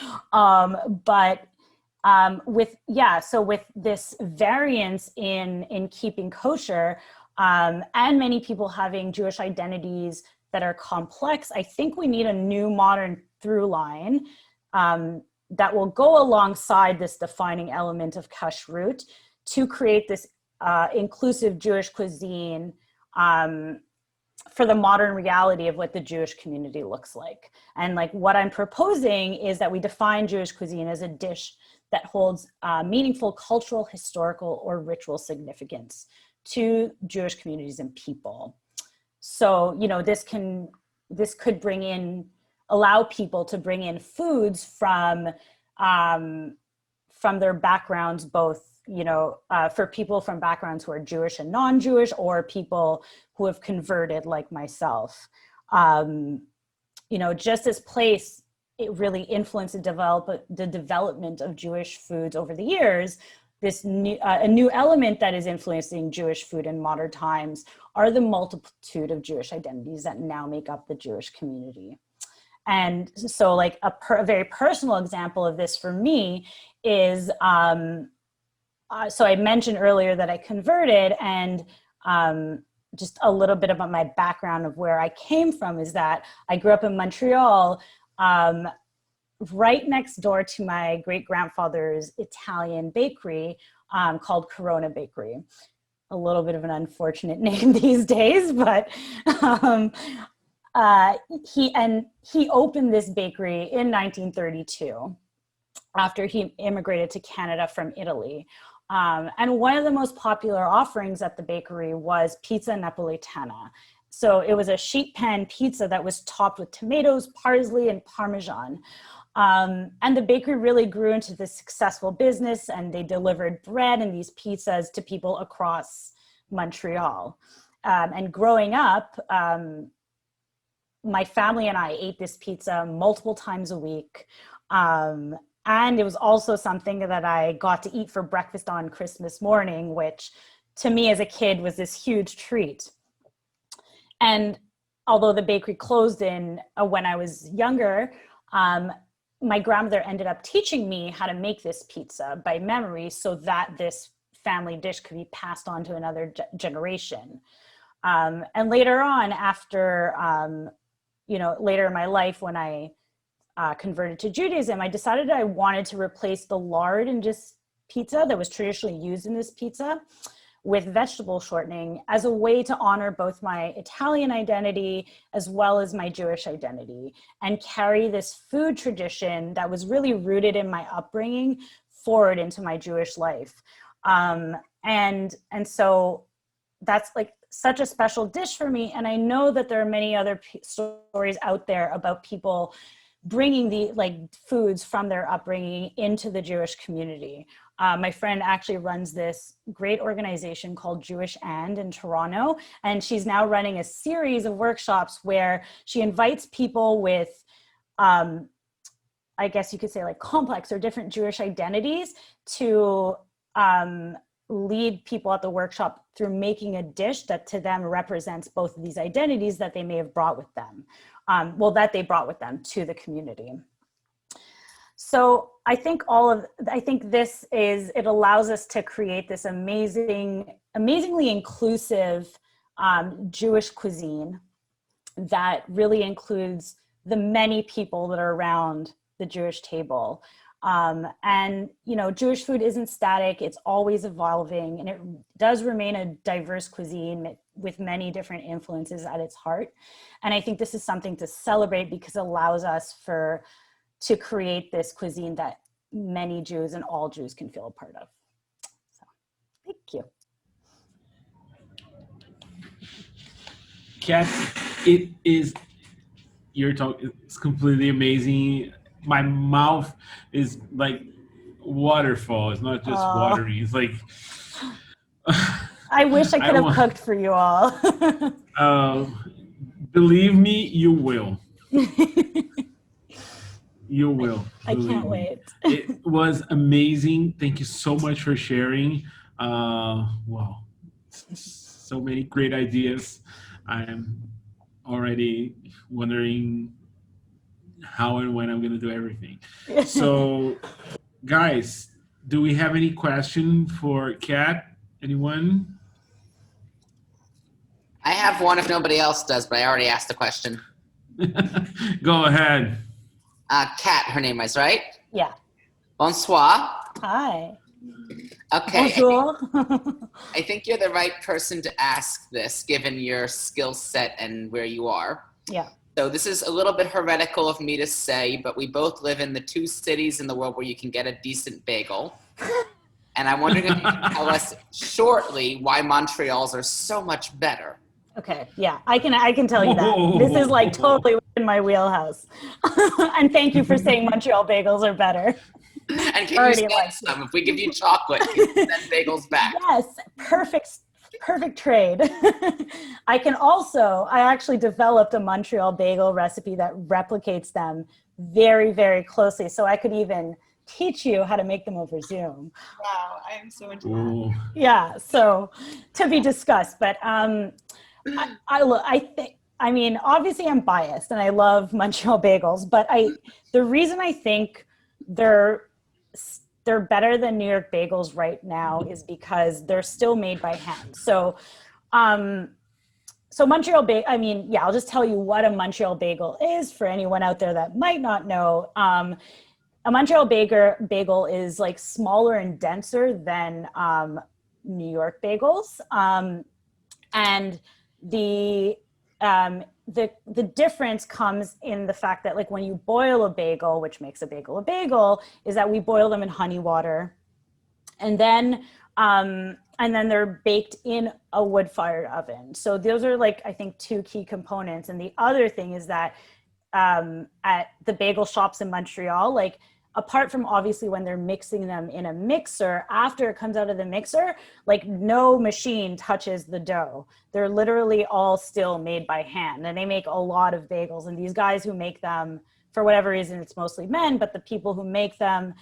With this variance in keeping kosher, and many people having Jewish identities that are complex, I think we need a new modern through line that will go alongside this defining element of kashrut to create this inclusive Jewish cuisine for the modern reality of what the Jewish community looks like. And like what I'm proposing is that we define Jewish cuisine as a dish that holds meaningful cultural, historical, or ritual significance to Jewish communities and people. So, this could allow people to bring in foods from their backgrounds, both for people from backgrounds who are Jewish and non-Jewish, or people who have converted like myself. Just as place, it really influenced the development of Jewish foods over the years. A new element that is influencing Jewish food in modern times are the multitude of Jewish identities that now make up the Jewish community. And so like a very personal example of this for me is, so I mentioned earlier that I converted, and just a little bit about my background of where I came from is that I grew up in Montreal, right next door to my great-grandfather's Italian bakery called Corona Bakery. A little bit of an unfortunate name these days, but he opened this bakery in 1932 after he immigrated to Canada from Italy. And one of the most popular offerings at the bakery was pizza napoletana. So it was a sheet pan pizza that was topped with tomatoes, parsley, and Parmesan. And the bakery really grew into this successful business, and they delivered bread and these pizzas to people across Montreal. And growing up, my family and I ate this pizza multiple times a week. And it was also something that I got to eat for breakfast on Christmas morning, which to me as a kid was this huge treat. And although the bakery closed when I was younger, my grandmother ended up teaching me how to make this pizza by memory so that this family dish could be passed on to another generation. And later on, after, later in my life when I converted to Judaism, I decided I wanted to replace the lard in just pizza that was traditionally used in this pizza with vegetable shortening as a way to honor both my Italian identity as well as my Jewish identity, and carry this food tradition that was really rooted in my upbringing forward into my Jewish life. And so that's like such a special dish for me. And I know that there are many other stories out there about people bringing the foods from their upbringing into the Jewish community. My friend actually runs this great organization called Jewish And in Toronto, and she's now running a series of workshops where she invites people with, I guess you could say complex or different Jewish identities to lead people at the workshop through making a dish that to them represents both of these identities that they may have brought with them. That they brought with them to the community. So I think it allows us to create this amazingly inclusive Jewish cuisine that really includes the many people that are around the Jewish table. And Jewish food isn't static, it's always evolving, and it does remain a diverse cuisine with many different influences at its heart. And I think this is something to celebrate because it allows us to create this cuisine that many Jews and all Jews can feel a part of. So, thank you. Kat, your talk is completely amazing. My mouth is like waterfall. It's not just watery. It's like I wish I could have cooked for you all. Believe me, you will. You will. I can't wait. It was amazing. Thank you so much for sharing. Wow, so many great ideas. I'm already wondering how and when I'm going to do everything. So, guys, do we have any question for Kat? Anyone? I have one if nobody else does, but I already asked the question. Go ahead. Kat, her name is, right? Yeah. Bonsoir. Hi. Okay. Bonjour. I think you're the right person to ask this, given your skill set and where you are. Yeah. So this is a little bit heretical of me to say, but we both live in the two cities in the world where you can get a decent bagel. And I'm wondering if you can tell us shortly why Montreal's are so much better. Okay, yeah, I can tell you that. This is totally within my wheelhouse. And thank you for saying Montreal bagels are better. And can you send some? If we give you chocolate, can you send bagels back? Yes, perfect trade. I actually developed a Montreal bagel recipe that replicates them very, very closely. So I could even teach you how to make them over Zoom. Wow, I am so into that. Yeah, so to be discussed, but obviously I'm biased and I love Montreal bagels, but the reason I think they're better than New York bagels right now is because they're still made by hand. So so Montreal bagel, I mean, yeah, I'll just tell you what a Montreal bagel is for anyone out there that might not know. A Montreal bagel is like smaller and denser than New York bagels. And the difference comes in the fact that, like, when you boil a bagel, which makes a bagel, is that we boil them in honey water, and then they're baked in a wood-fired oven. So those are, like, I think, two key components. And the other thing is that at the bagel shops in Montreal, like, apart from obviously when they're mixing them in a mixer, after it comes out of the mixer, like, no machine touches the dough. They're literally all still made by hand, and they make a lot of bagels. And these guys who make them, for whatever reason, it's mostly men, but the people who make them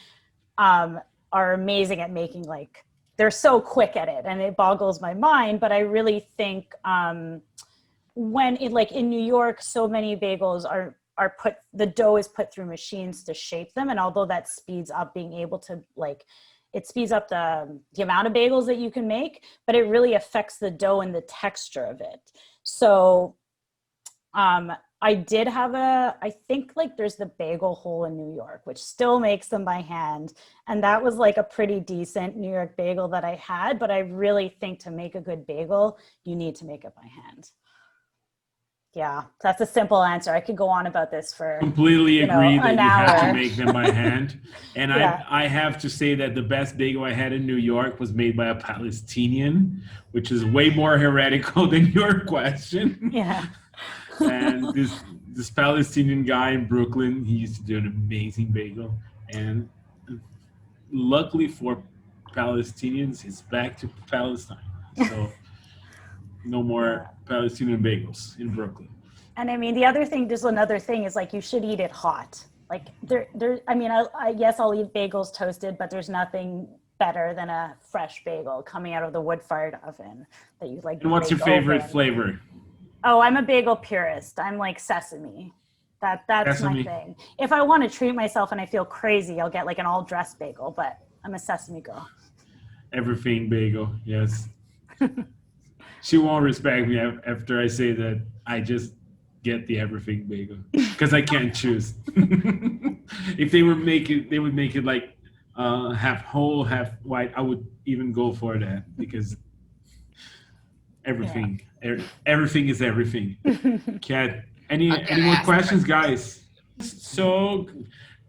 are amazing at making, like, they're so quick at it, and it boggles my mind. But I really think when it, like, in New York, so many bagels are put, the dough is put through machines to shape them. And although that speeds up being able to, like, it speeds up the amount of bagels that you can make, but it really affects the dough and the texture of it. So I did have I think, like, there's the Bagel Hole in New York, which still makes them by hand. And that was, like, a pretty decent New York bagel that I had. But I really think to make a good bagel, you need to make it by hand. Yeah, that's a simple answer. I could go on about this for completely agree that you have to make them by hand. And Yeah. I have to say that the best bagel I had in New York was made by a Palestinian, which is way more heretical than your question. Yeah. And this Palestinian guy in Brooklyn, he used to do an amazing bagel. And luckily for Palestinians, it's back to Palestine. So no more Palestinian bagels in Brooklyn. And I mean, the other thing, just another thing is, like, you should eat it hot. Like, I mean, I guess I'll eat bagels toasted, but there's nothing better than a fresh bagel coming out of the wood-fired oven that you, like. And what's your favorite flavor? Oh, I'm a bagel purist. I'm like sesame. That's Sesame. my thing. If I want to treat myself and I feel crazy, I'll get, like, an all-dressed bagel, but I'm a sesame girl. Everything bagel, yes. She won't respect me after I say that I just get the everything bagel because I can't choose. If they would make it like half whole, half white, I would even go for that because everything is everything. Kat, any more questions, guys? So,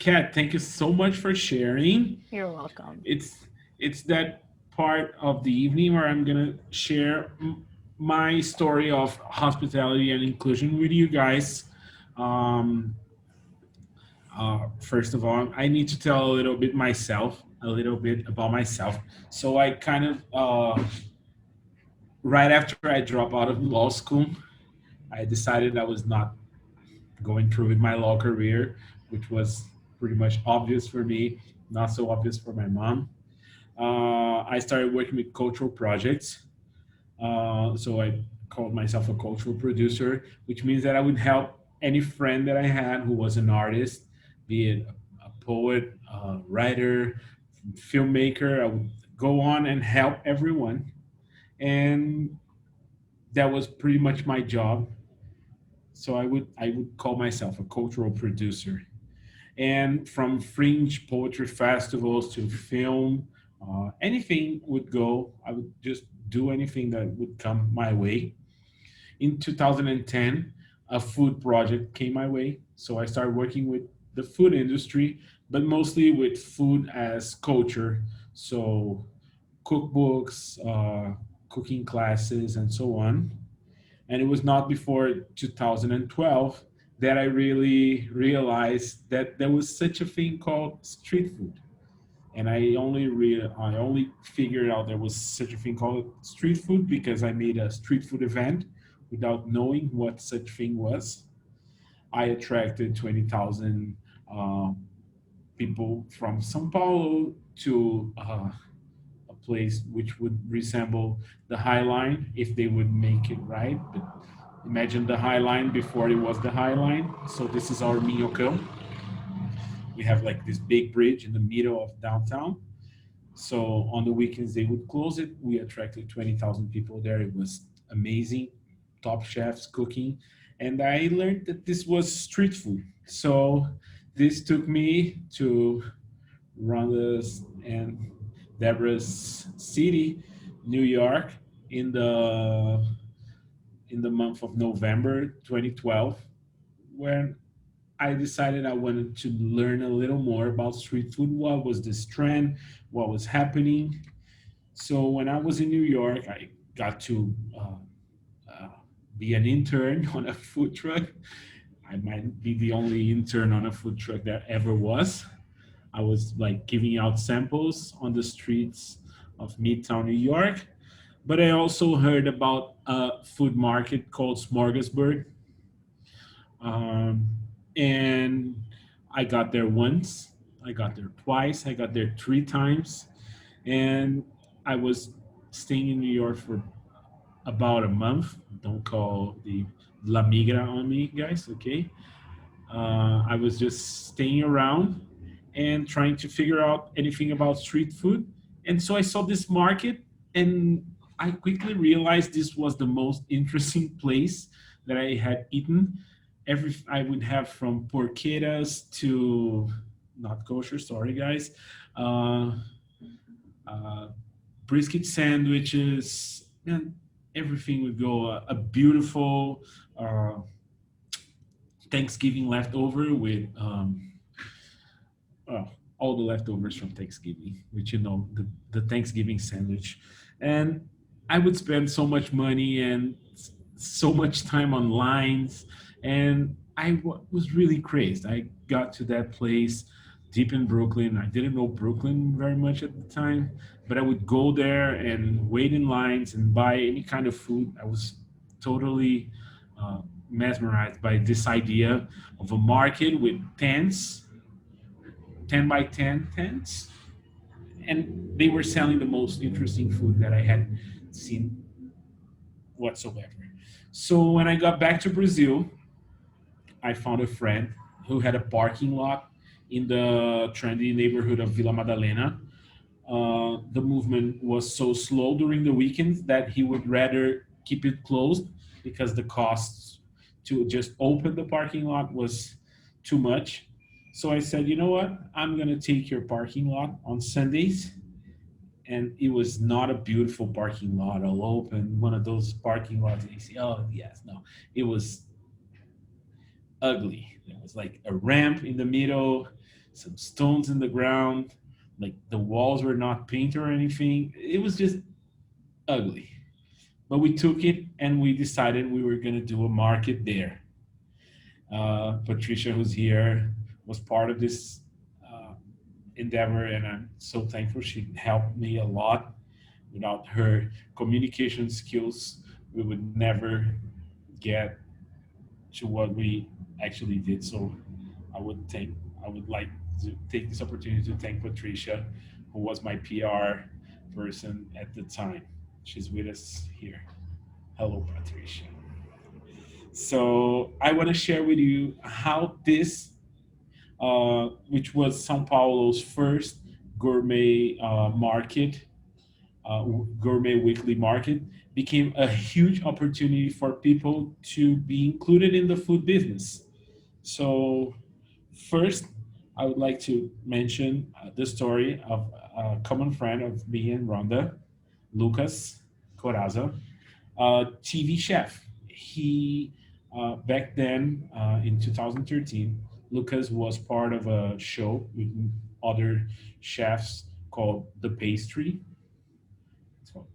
Kat, thank you so much for sharing. You're welcome. It's that part of the evening where I'm gonna share my story of hospitality and inclusion with you guys. First of all, I need to tell a little bit about myself. So I kind of right after I dropped out of law school, I decided I was not going through with my law career, which was pretty much obvious for me, not so obvious for my mom. I started working with cultural projects. So I called myself a cultural producer, which means that I would help any friend that I had who was an artist, be it a poet, a writer, filmmaker. I would go on and help everyone. And that was pretty much my job. So I would call myself a cultural producer. And from fringe poetry festivals to film, anything would go. I would just do anything that would come my way. In 2010, a food project came my way. So I started working with the food industry, but mostly with food as culture. So cookbooks, cooking classes, and so on. And it was not before 2012 that I really realized that there was such a thing called street food. And I only figured out there was such a thing called street food because I made a street food event without knowing what such thing was. I attracted 20,000 people from São Paulo to a place which would resemble the High Line if they would make it right. But imagine the High Line before it was the High Line. So this is our Minhocão. We have like this big bridge in the middle of downtown. So on the weekends they would close it. We attracted 20,000 people there. It was amazing. top chefs cooking, and I learned that this was street food. So this took me to Rhonda's and Deborah's city, New York, in the month of November 2012, when I decided I wanted to learn a little more about street food. What was this trend? What was happening? So when I was in New York, I got to uh, be an intern on a food truck. I might be the only intern on a food truck there ever was. I was like giving out samples on the streets of Midtown New York. But I also heard about a food market called Smorgasburg. Um, and I got there once, I got there twice, I got there three times. And I was staying in New York for about a month. Don't call the La Migra on me, guys, okay? I was just staying around and trying to figure out anything about street food. And so I saw this market, and I quickly realized this was the most interesting place that I had eaten. I would have from porqueras to not kosher, sorry guys, uh, uh, brisket sandwiches, and everything would go. A beautiful uh, Thanksgiving leftover with well, all the leftovers from Thanksgiving, which the Thanksgiving sandwich, and I would spend so much money and so much time on lines, and was really crazed. I got to that place deep in Brooklyn. I didn't know Brooklyn very much at the time, but I would go there and wait in lines and buy any kind of food. I was totally mesmerized by this idea of a market with tents, 10 by 10 tents, and they were selling the most interesting food that I had seen whatsoever. So when I got back to Brazil, I found a friend who had a parking lot in the trendy neighborhood of Vila Madalena. The movement was so slow during the weekends that he would rather keep it closed because the costs to just open the parking lot was too much. So I said, you know what? I'm going to take your parking lot on Sundays. And it was not a beautiful parking lot. I'll open one of those parking lots and you see, oh, yes, no. It was ugly. There was like a ramp in the middle, some stones in the ground, like the walls were not painted or anything. It was just ugly. But we took it and we decided we were going to do a market there. Patricia, who's here, was part of this endeavor, and I'm so thankful. She helped me a lot. Without her communication skills, we would never get to what we actually did. So I would like to take this opportunity to thank Patricia, who was my PR person at the time. She's with us here. Hello, Patricia. So I want to share with you how this, which was Sao Paulo's first gourmet market, gourmet weekly market, became a huge opportunity for people to be included in the food business. So first, I would like to mention the story of a common friend of me and Rhonda, Lucas Coraza, a TV chef. He, back then in 2013, Lucas was part of a show with other chefs called The Pastry. It's called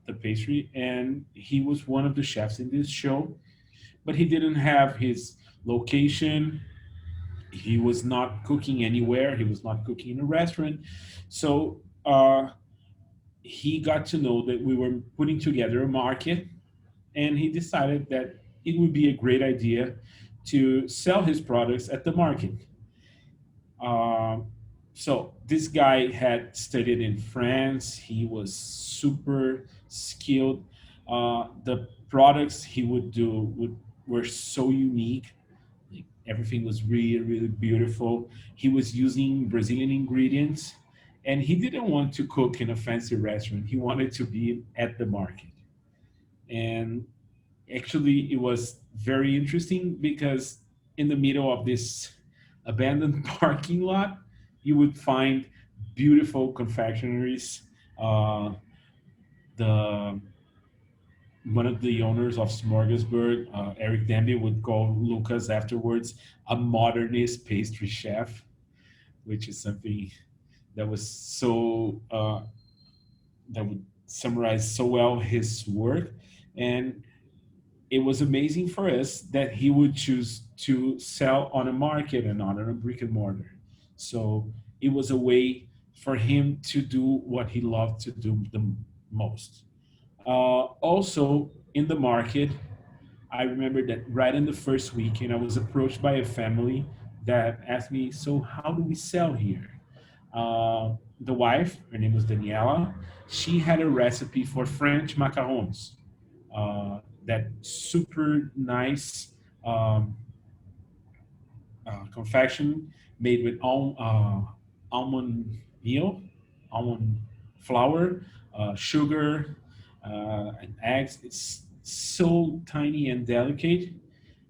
The Pastry, and he was one of the chefs in this show, but he didn't have his location. He was not cooking anywhere. He was not cooking in a restaurant. So he got to know that we were putting together a market, and he decided that it would be a great idea to sell his products at the market. Um, so this guy had studied in France. He was super skilled. The products he would do were so unique. Like, everything was really, really beautiful. He was using Brazilian ingredients, and he didn't want to cook in a fancy restaurant. He wanted to be at the market. And Actually, it was very interesting because in the middle of this abandoned parking lot, you would find beautiful confectionaries. Uh, the One of the owners of Smorgasburg, Eric Denby, would call Lucas afterwards a modernist pastry chef, which is something that was so that would summarize so well his work. And it was amazing for us that he would choose to sell on a market and not on a brick and mortar. So it was a way for him to do what he loved to do the most. Also, in the market, I remember that right in the first weekend, I was approached by a family that asked me, "So, how do we sell here?" The wife, her name was Daniela, she had a recipe for French macarons, that super nice um, confection made with almond meal, almond flour, sugar, and eggs. It's so tiny and delicate.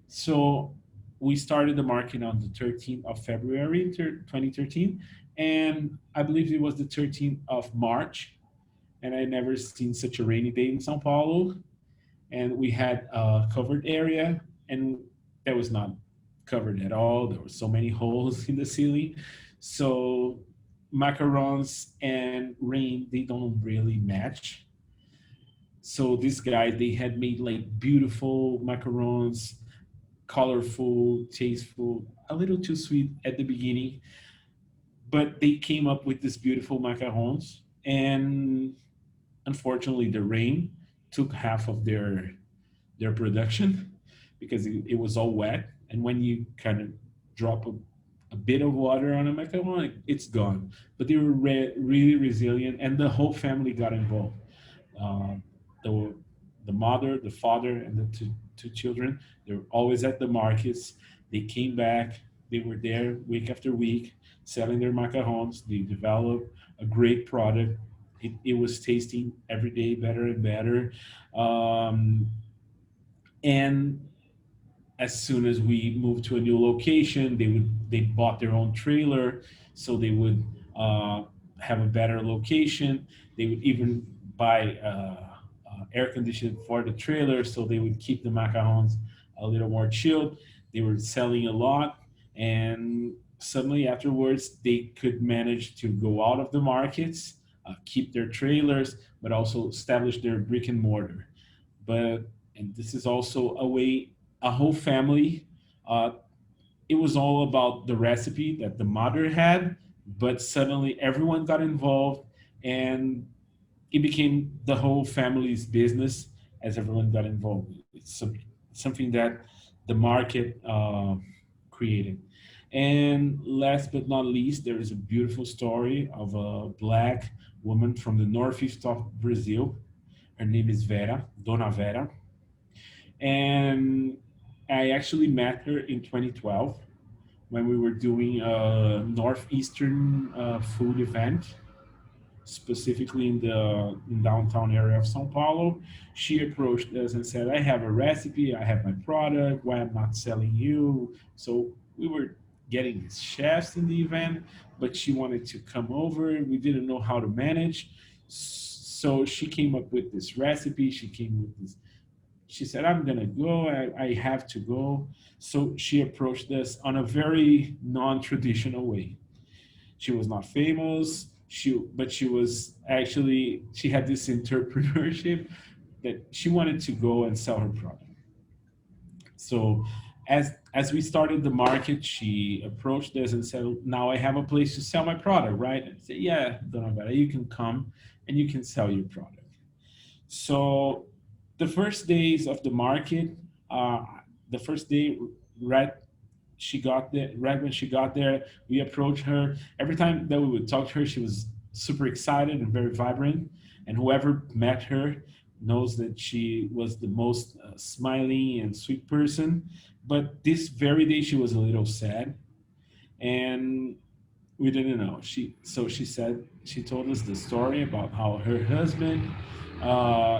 So we started the market on the 13th of February 2013, and I believe it was the 13th of March, and I never seen such a rainy day in Sao Paulo. And we had a covered area, and that was not covered at all. There were so many holes in the ceiling. So macarons and rain, they don't really match. So these guys, they had made like beautiful macarons, colorful, tasteful, a little too sweet at the beginning, but they came up with this beautiful macarons. And unfortunately, the rain took half of their production because it was all wet. And when you kind of drop a bit of water on a macaron, it's gone. But they were really resilient, and the whole family got involved. Uh, the the mother, the father, and the two children. They were always at the markets. They came back. They were there week after week, selling their macarons. They developed a great product. It was tasting every day better and better. Um, and as soon as we moved to a new location, they bought their own trailer, so they would uh, have a better location. They would even buy air conditioning for the trailer, so they would keep the macarons a little more chilled. They were selling a lot, and suddenly afterwards, they could manage to go out of the markets, keep their trailers, but also establish their brick and mortar. But and this is also a way a whole family. Uh, it was all about the recipe that the mother had, but suddenly everyone got involved, and it became the whole family's business as everyone got involved. It's something that the market created. And last but not least, there is a beautiful story of a black woman from the northeast of Brazil. Her name is Vera, Dona Vera, and I actually met her in 2012 when we were doing a northeastern food event, specifically in downtown area of São Paulo. She approached us and said, "I have a recipe, I have my product. Why I'm not selling you?" So we were getting these chefs in the event, but she wanted to come over. We didn't know how to manage, so she came up with this recipe. She came with this She said, "I'm gonna go. I have to go." So she approached us on a very non-traditional way. She was not famous. But she was actually, she had this entrepreneurship that she wanted to go and sell her product. So as we started the market, she approached us and said, "Now I have a place to sell my product, right?" And I said, "Yeah, Dona Vera, you can come and you can sell your product." So the first days of the market, the first day, right, right when she got there, we approached her. Every time that we would talk to her, she was super excited and very vibrant. And whoever met her knows that she was the most smiling and sweet person. But this very day, she was a little sad, and we didn't know. She told us the story about how her husband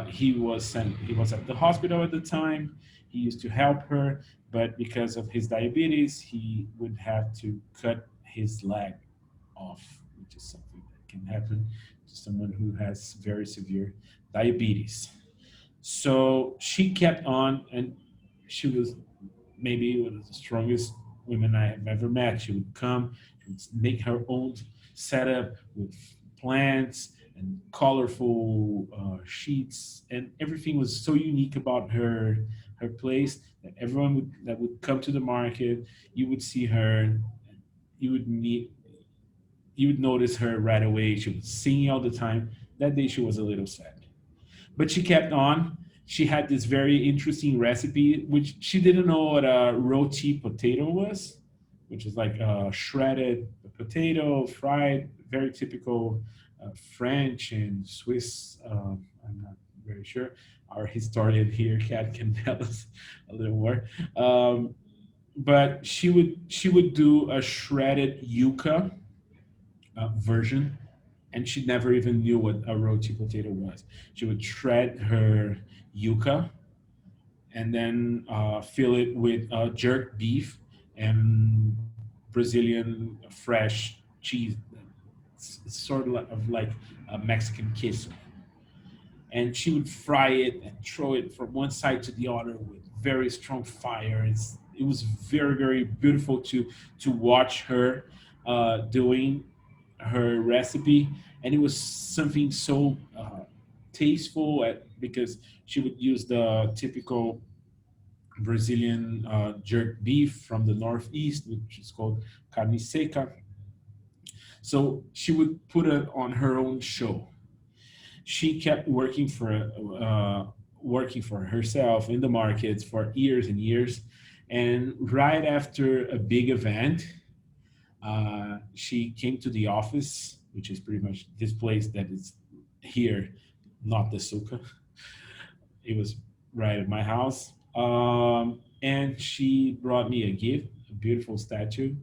He was at the hospital at the time. He used to help her, but because of his diabetes, he would have to cut his leg off, which is something that can happen to someone who has very severe diabetes. So she kept on, and she was maybe one of the strongest women I have ever met. She would come, she would make her own setup with plants and colorful sheets, and everything was so unique about her place that everyone that would come to the market, you would see her, you would meet, you would notice her right away. She was singing all the time. That day she was a little sad, but she kept on. She had this very interesting recipe, which she didn't know what a roti potato was, which is like a shredded potato, fried, very typical French and Swiss. I'm not very sure. Our historian here, Kat, can tell us a little more. But she would do a shredded yuca version, and she never even knew what a roti potato was. She would shred her yuca and then fill it with jerk beef and Brazilian fresh cheese. It's sort of like a Mexican queso. And she would fry it and throw it from one side to the other with very strong fire. It was very, very beautiful to watch her doing her recipe, and it was something so tasteful because she would use the typical Brazilian jerk beef from the northeast, which is called carne seca. So she would put it on her own show. She kept working for herself in the markets for years and years, and right after a big event, she came to the office, which is pretty much this place that is here, not the Sukkah. It was right at my house. And she brought me a gift, a beautiful statue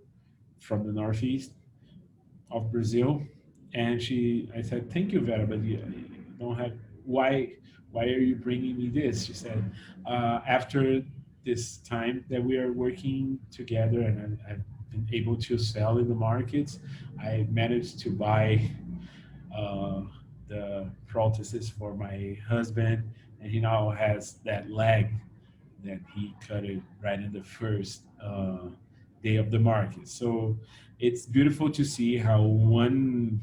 from the Northeast of Brazil. And I said, thank you, Vera, but you don't have, why are you bringing me this? She said, after this time that we are working together and I've been able to sell in the markets, I managed to buy the prosthesis for my husband, and he now has that leg that he cut it right in the first day of the market. So it's beautiful to see how one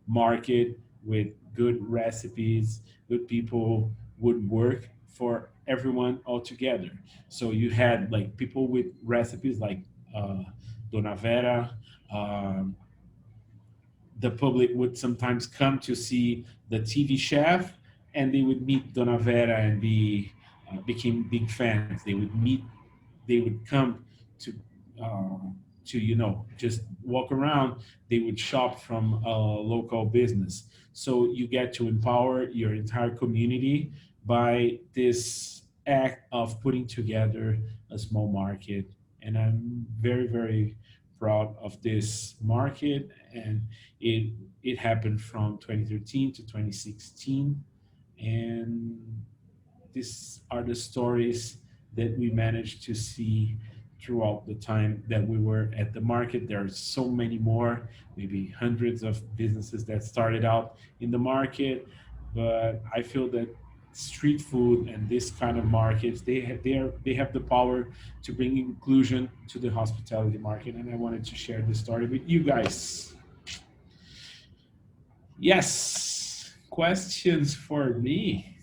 market with good recipes, good people would work for everyone all together. So you had like people with recipes like Dona Vera. The public would sometimes come to see the TV chef, and they would meet Dona Vera and became big fans. They would come to just walk around. They would shop from a local business. So you get to empower your entire community by this act of putting together a small market. And I'm very, very proud of this market. And it happened from 2013 to 2016. And these are the stories that we managed to see throughout the time that we were at the market. There are so many more, maybe hundreds of businesses that started out in the market, but I feel that street food and this kind of markets, they have the power to bring inclusion to the hospitality market, and I wanted to share this story with you guys. Yes, questions for me?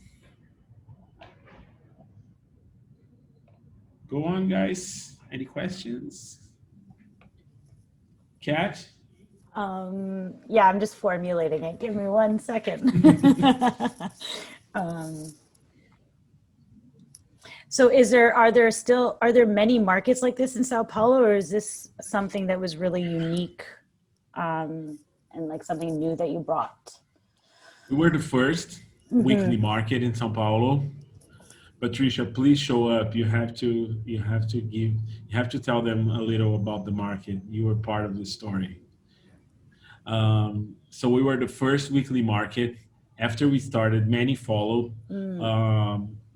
Go on, guys. Any questions? Kat? Yeah, I'm just formulating it. Give me 1 second. So are there many markets like this in Sao Paulo, or is this something that was really unique and like something new that you brought? We were the first weekly market in Sao Paulo. Patricia, please show up. You have to tell them a little about the market. You were part of the story. So we were the first weekly market, after we started, many followed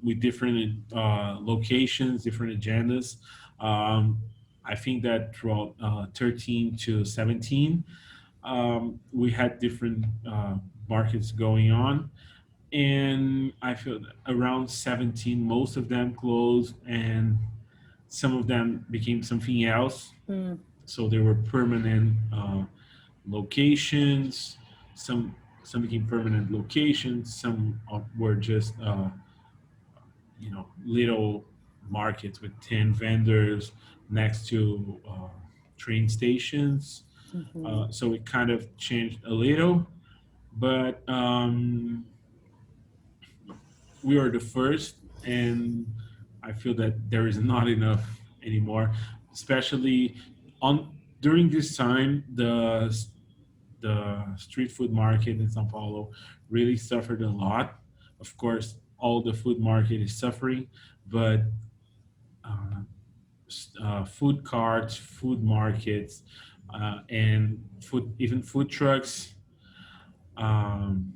with different locations, different agendas. I think that throughout 13 to 17, we had different markets going on. And I feel that around 17, most of them closed and some of them became something else. So they were permanent locations. Some became permanent locations. Some were just little markets with 10 vendors next to train stations. So it kind of changed a little, but we are the first, and I feel that there is not enough anymore, especially on during this time. The street food market in Sao Paulo really suffered a lot. Of course, all the food market is suffering, but food carts, food markets, and even food trucks, um,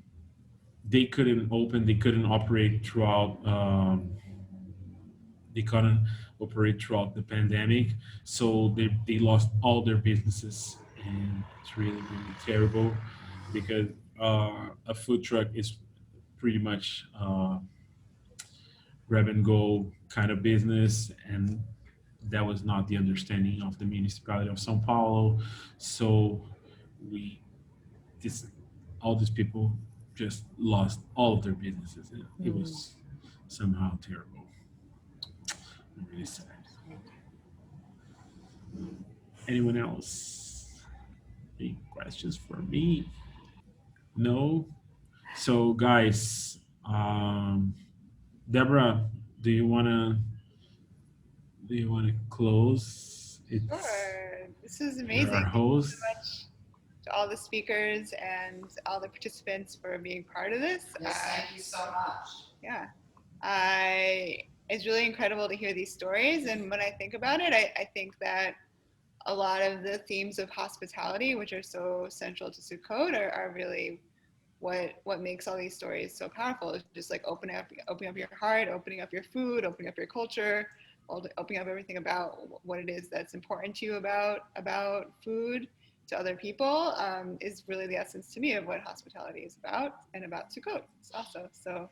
they couldn't open, they couldn't operate throughout. They couldn't operate throughout the pandemic, so they lost all their businesses, and it's really really terrible because a food truck is pretty much grab and go kind of business, and that was not the understanding of the municipality of São Paulo. So we this all these people just lost all of their businesses. It was somehow terrible. Really sad. Anyone else? Any questions for me? No. So guys, Deborah, do you wanna close? Sure. This is You're amazing. our Thank you host. so much to all the speakers and all the participants for being part of this. Yes, thank you so much. Yeah. It's really incredible to hear these stories. And when I think about it, I think that a lot of the themes of hospitality, which are so central to Sukkot, are really what makes all these stories so powerful. It's just like opening up your heart, opening up your food, opening up your culture, opening up everything about what it is that's important to you about food to other people, is really the essence to me of what hospitality is about and about Sukkot also. So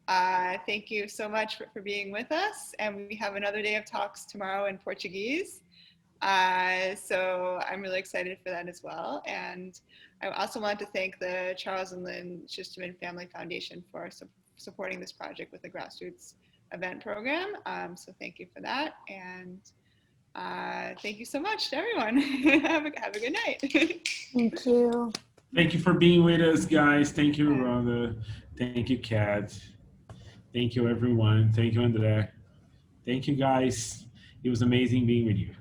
thank you so much for being with us. And we have another day of talks tomorrow in Portuguese. So I'm really excited for that as well. And I also want to thank the Charles and Lynn Schusterman Family Foundation for supporting this project with the grassroots event program. So thank you for that. And thank you so much to everyone. have a good night. Thank you. Thank you for being with us, guys. Thank you, Rhonda. Thank you, Kat. Thank you, everyone. Thank you, Andrea. Thank you, guys. It was amazing being with you.